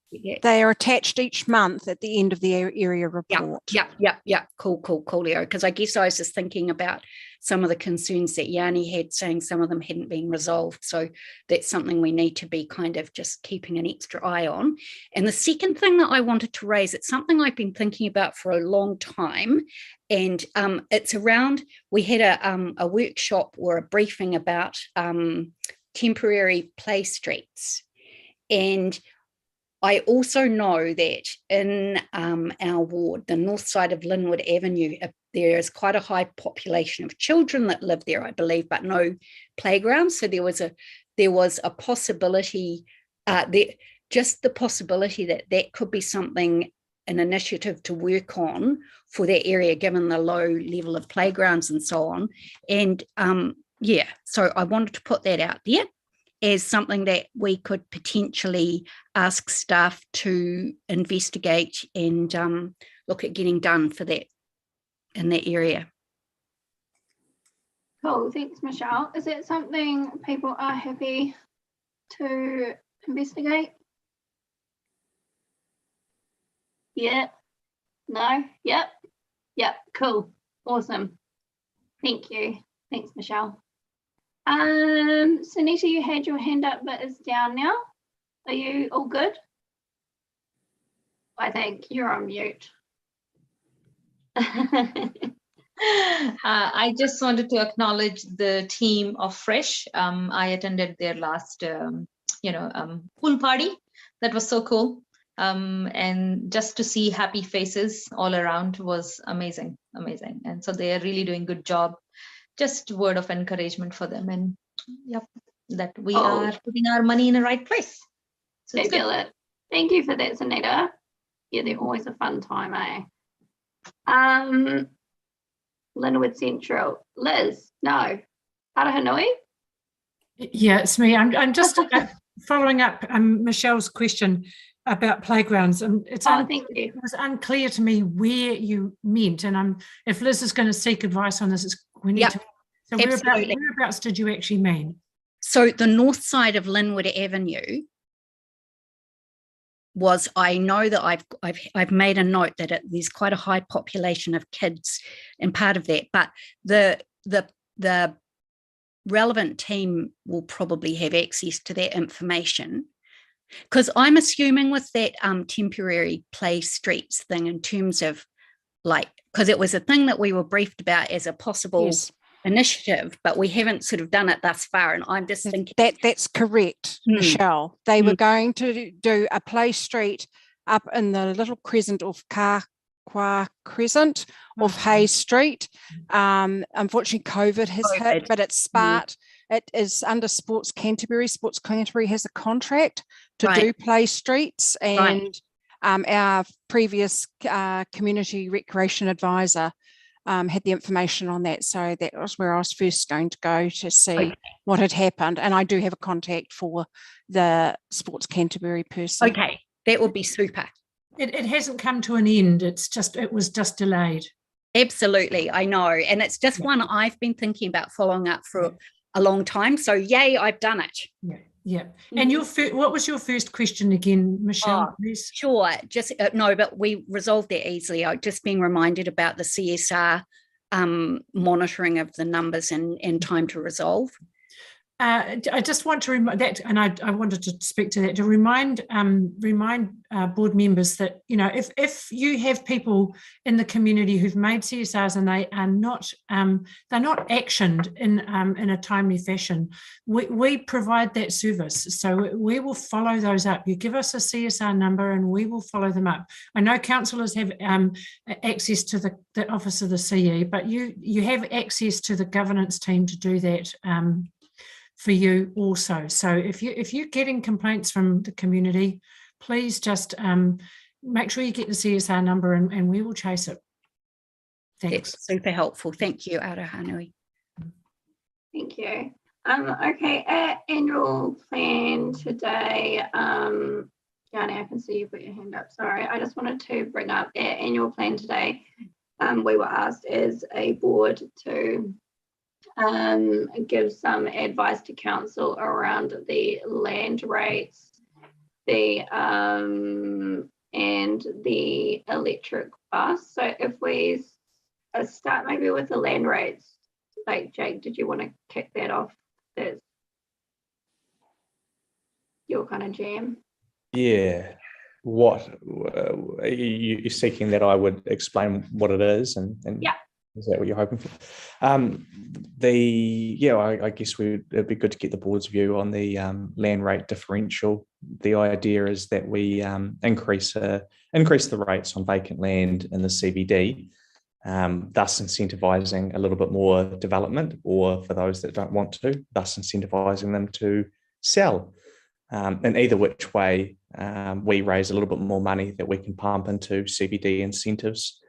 they are attached each month at the end of the area report? Yeah. Cool, Leo. Because I guess I was just thinking about some of the concerns that Yanni had, saying some of them hadn't been resolved. So that's something we need to be kind of just keeping an extra eye on. And the second thing that I wanted to raise, it's something I've been thinking about for a long time. And it's around, we had a workshop or a briefing about temporary play streets. And I also know that in our ward, the north side of Linwood Avenue, there is quite a high population of children that live there, I believe, but no playgrounds. So there was a possibility, just the possibility that could be something, an initiative to work on for that area, given the low level of playgrounds and so on. And so I wanted to put that out there as something that we could potentially ask staff to investigate and look at getting done for that in that area. Cool, thanks, Michelle. Is it something people are happy to investigate? Yeah, no, yep, cool, awesome. Thank you, thanks, Michelle. Sunita, you had your hand up, but it's down now. Are you all good? I think you're on mute. I just wanted to acknowledge the team of Fresh. I attended their last, pool party. That was so cool. And just to see happy faces all around was amazing. And so they are really doing a good job. Just word of encouragement for them, and that we are putting our money in the right place. So I feel it. Thank you for that, Sunita. Yeah, they're always a fun time, eh? Linwood Central. Liz, no. Parahanui? Yeah, it's me. I'm just following up Michelle's question. about playgrounds, and it's thank you. it was unclear to me where you meant, and if Liz is going to seek advice on this, we need to. So whereabouts did you actually mean? So the north side of Linwood Avenue was, I know that I've made a note that there's quite a high population of kids and part of that, but the relevant team will probably have access to that information, because I'm assuming with that temporary play streets thing, in terms of like, because it was a thing that we were briefed about as a possible initiative, but we haven't sort of done it thus far, and I'm just thinking that's correct, Michelle. They were going to do a play street up in the little crescent of Qua Crescent of Hay Street. Unfortunately, COVID has hit, but it's smart. It is under Sports Canterbury. Sports Canterbury has a contract to do play streets, and our previous community recreation advisor had the information on that. So that was where I was first going to go to see what had happened. And I do have a contact for the Sports Canterbury person. Okay, that would be super. It hasn't come to an end. It was just delayed. Absolutely, I know. And it's just one I've been thinking about following up for a long time. So yay, I've done it. Yeah. And what was your first question again, Michelle? Please? Sure. Just no, but we resolved that easily. I've just been reminded about the CSR monitoring of the numbers and time to resolve. I just want to remind that, and I wanted to speak to that, to remind board members that, you know, if you have people in the community who've made CSRs and they are not they're not actioned in a timely fashion, we provide that service, so we will follow those up. You give us a CSR number and we will follow them up. I know councillors have access to the office of the CE, but you have access to the governance team to do that for you also. So if you're getting complaints from the community, please just make sure you get the CSR number and we will chase it. Thanks. That's super helpful. Thank you, Arohanui. Thank you. Okay, our annual plan today, Gianni, I can see you put your hand up. Sorry, I just wanted to bring up our annual plan today. We were asked as a board to give some advice to council around the land rates, and the electric bus. So if we start maybe with the land rates, like Jake, did you want to kick that off? That's your kind of jam. Yeah. What you're seeking that I would explain what it is, and yeah. Is that what you're hoping for? I guess it'd be good to get the board's view on the land rate differential. The idea is that we increase the rates on vacant land in the CBD, thus incentivising a little bit more development, or for those that don't want to, thus incentivising them to sell. And either which way, we raise a little bit more money that we can pump into CBD incentives.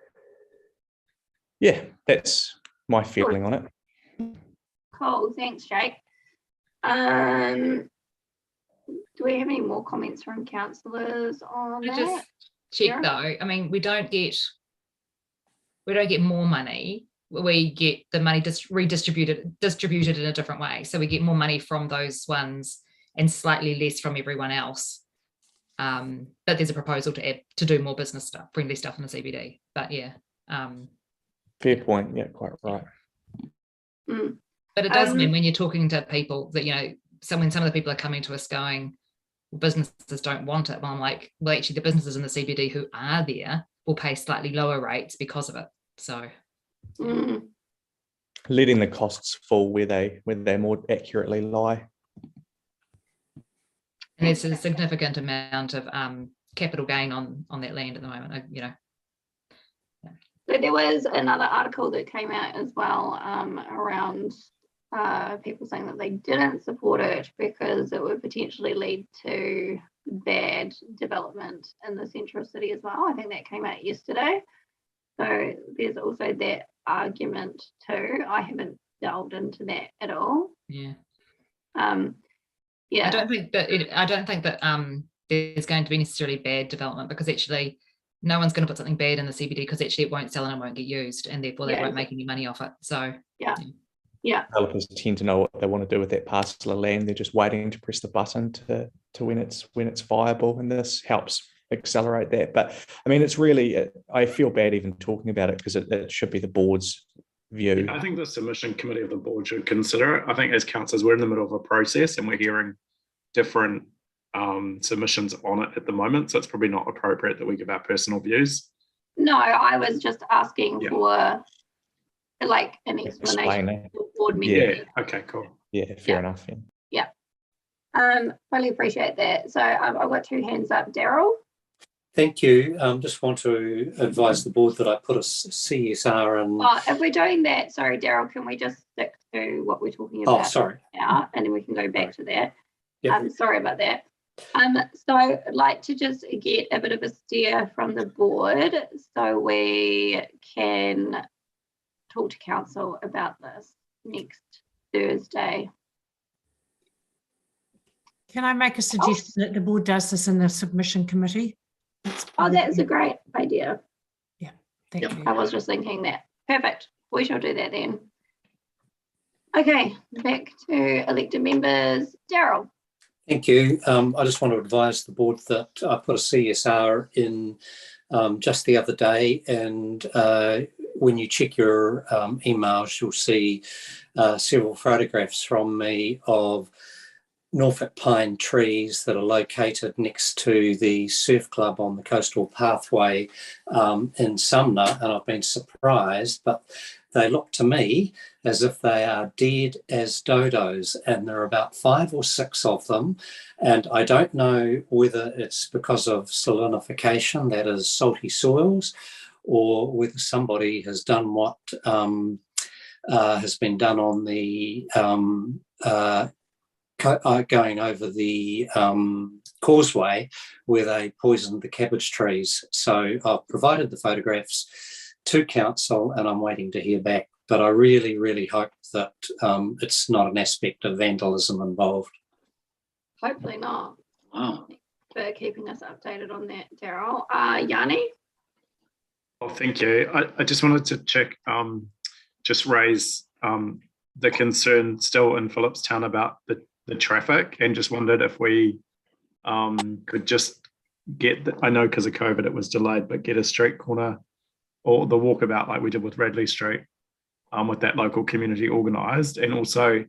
Yeah, that's my feeling on it. Cool, thanks, Jake. Do we have any more comments from councillors on that? Just check though. I mean, we don't get more money. We get the money distributed in a different way. So we get more money from those ones and slightly less from everyone else. But there's a proposal to do more business stuff, friendly stuff in the CBD. But yeah. Fair point. Yeah, quite right. But it does mean when you're talking to people that, you know, when some of the people are coming to us going, well, businesses don't want it. Well, I'm like, well, actually the businesses in the CBD who are there will pay slightly lower rates because of it. So letting the costs fall where they more accurately lie. And there's a significant amount of capital gain on that land at the moment, you know. So there was another article that came out as well around people saying that they didn't support it because it would potentially lead to bad development in the central city as well. I think that came out yesterday. So there's also that argument too. I haven't delved into that at all. Yeah. Yeah. I don't think that there's going to be necessarily bad development, because actually no one's going to put something bad in the CBD because actually it won't sell and it won't get used, and therefore they won't make any money off it. So yeah. Developers tend to know what they want to do with that parcel of land. They're just waiting to press the button to when it's viable, and this helps accelerate that. But I mean, it's really, I feel bad even talking about it because it should be the board's view. I think the submission committee of the board should consider it. I think as councillors, we're in the middle of a process and we're hearing different submissions on it at the moment. So it's probably not appropriate that we give our personal views. No, I was just asking for like an explanation for board members. Yeah, okay, cool. Yeah, fair enough. Yeah. Really appreciate that. So I've got 2 hands up. Daryl? Thank you. Just want to advise the board that I put a CSR in. If we're doing that, sorry, Daryl, can we just stick to what we're talking about? Oh, sorry. Now, and then we can go back to that. Yep. Sorry about that. So I'd like to just get a bit of a steer from the board so we can talk to council about this next Thursday. Can I make a suggestion that the board does this in the submission committee? That's a great idea. Yeah, thank you. I was just thinking that. Perfect. We shall do that then. Okay, back to elected members. Daryl. Thank you. I just want to advise the board that I put a CSR in just the other day, and when you check your emails, you'll see several photographs from me of Norfolk pine trees that are located next to the surf club on the coastal pathway in Sumner, and I've been surprised, but they look to me as if they are dead as dodos, and there are about 5 or 6 of them, and I don't know whether it's because of salinification, that is salty soils, or whether somebody has done what has been done on the going over the causeway where they poisoned the cabbage trees. So I've provided the photographs to council and I'm waiting to hear back. But I really, really hope that it's not an aspect of vandalism involved. Hopefully not. Wow. For keeping us updated on that, Daryl. Yanni? Oh, thank you. I just wanted to check, just raise the concern still in Phillipstown about the traffic, and just wondered if we could just get, I know because of COVID it was delayed, but get a street corner or the walkabout like we did with Radley Street with that local community organised, and also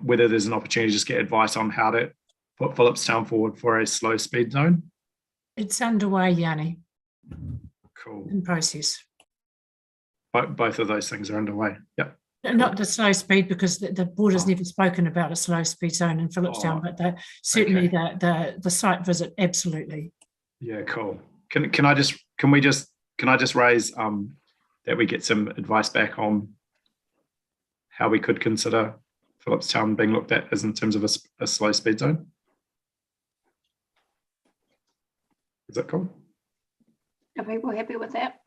whether there's an opportunity to just get advice on how to put Phillipstown forward for a slow speed zone. It's underway, Yanni. Cool. In process. Both of those things are underway. Yep. Not the slow speed, because the board has never spoken about a slow speed zone in Phillipstown, but certainly the site visit, absolutely. Yeah, cool. Can I just raise that we get some advice back on how we could consider Phillipstown being looked at as in terms of a slow speed zone? Is that cool? Are people happy with that?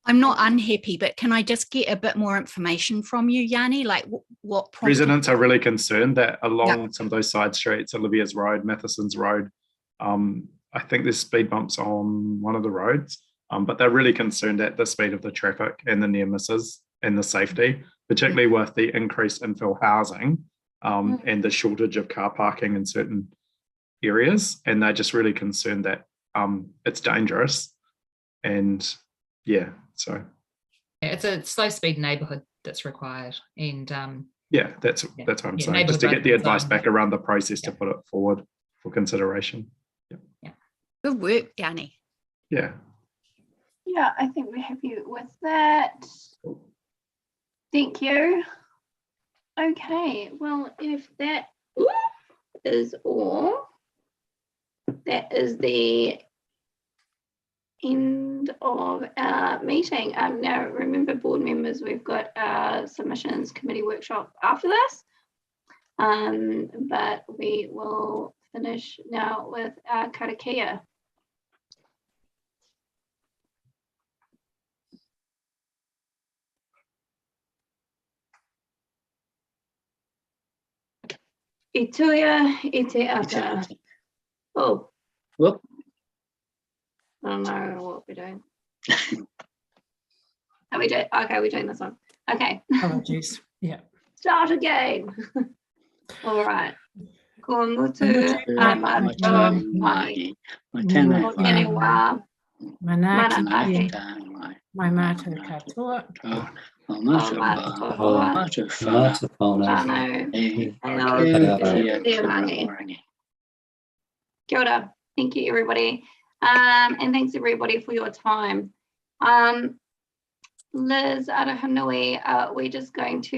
I'm not unhappy, but can I just get a bit more information from you, Yanni? Like what prompted? Residents are really concerned that along some of those side streets, Olivia's Road, Matheson's Road, I think there's speed bumps on one of the roads, but they're really concerned at the speed of the traffic and the near misses and the safety, particularly with the increased infill housing and the shortage of car parking in certain areas. And they're just really concerned that it's dangerous. And yeah, so. It's a slow speed neighbourhood that's required. And that's what I'm saying, just to get the advice back around the process to put it forward for consideration. Good work, Yanni. Yeah. Yeah, I think we're happy with that. Thank you. Okay, well, if that is all, that is the end of our meeting. Now, remember, board members, we've got our submissions committee workshop after this, but we will finish now with our karakia. I tuia i te ata. Oh, Whoop. I don't know what we're doing. Are we doing? Okay, we're doing this one. Okay. Apologies. Yeah. Start again. All right. Ko ngutu Amatu mai. Matana Ko tēnei wā. Manaki Manaki. mai mātou katoa. O mātou hoa. Whānau. Te rangi. Kia ora. Thank you, everybody. And thanks, everybody, for your time. Liz Arahanui, we're just going to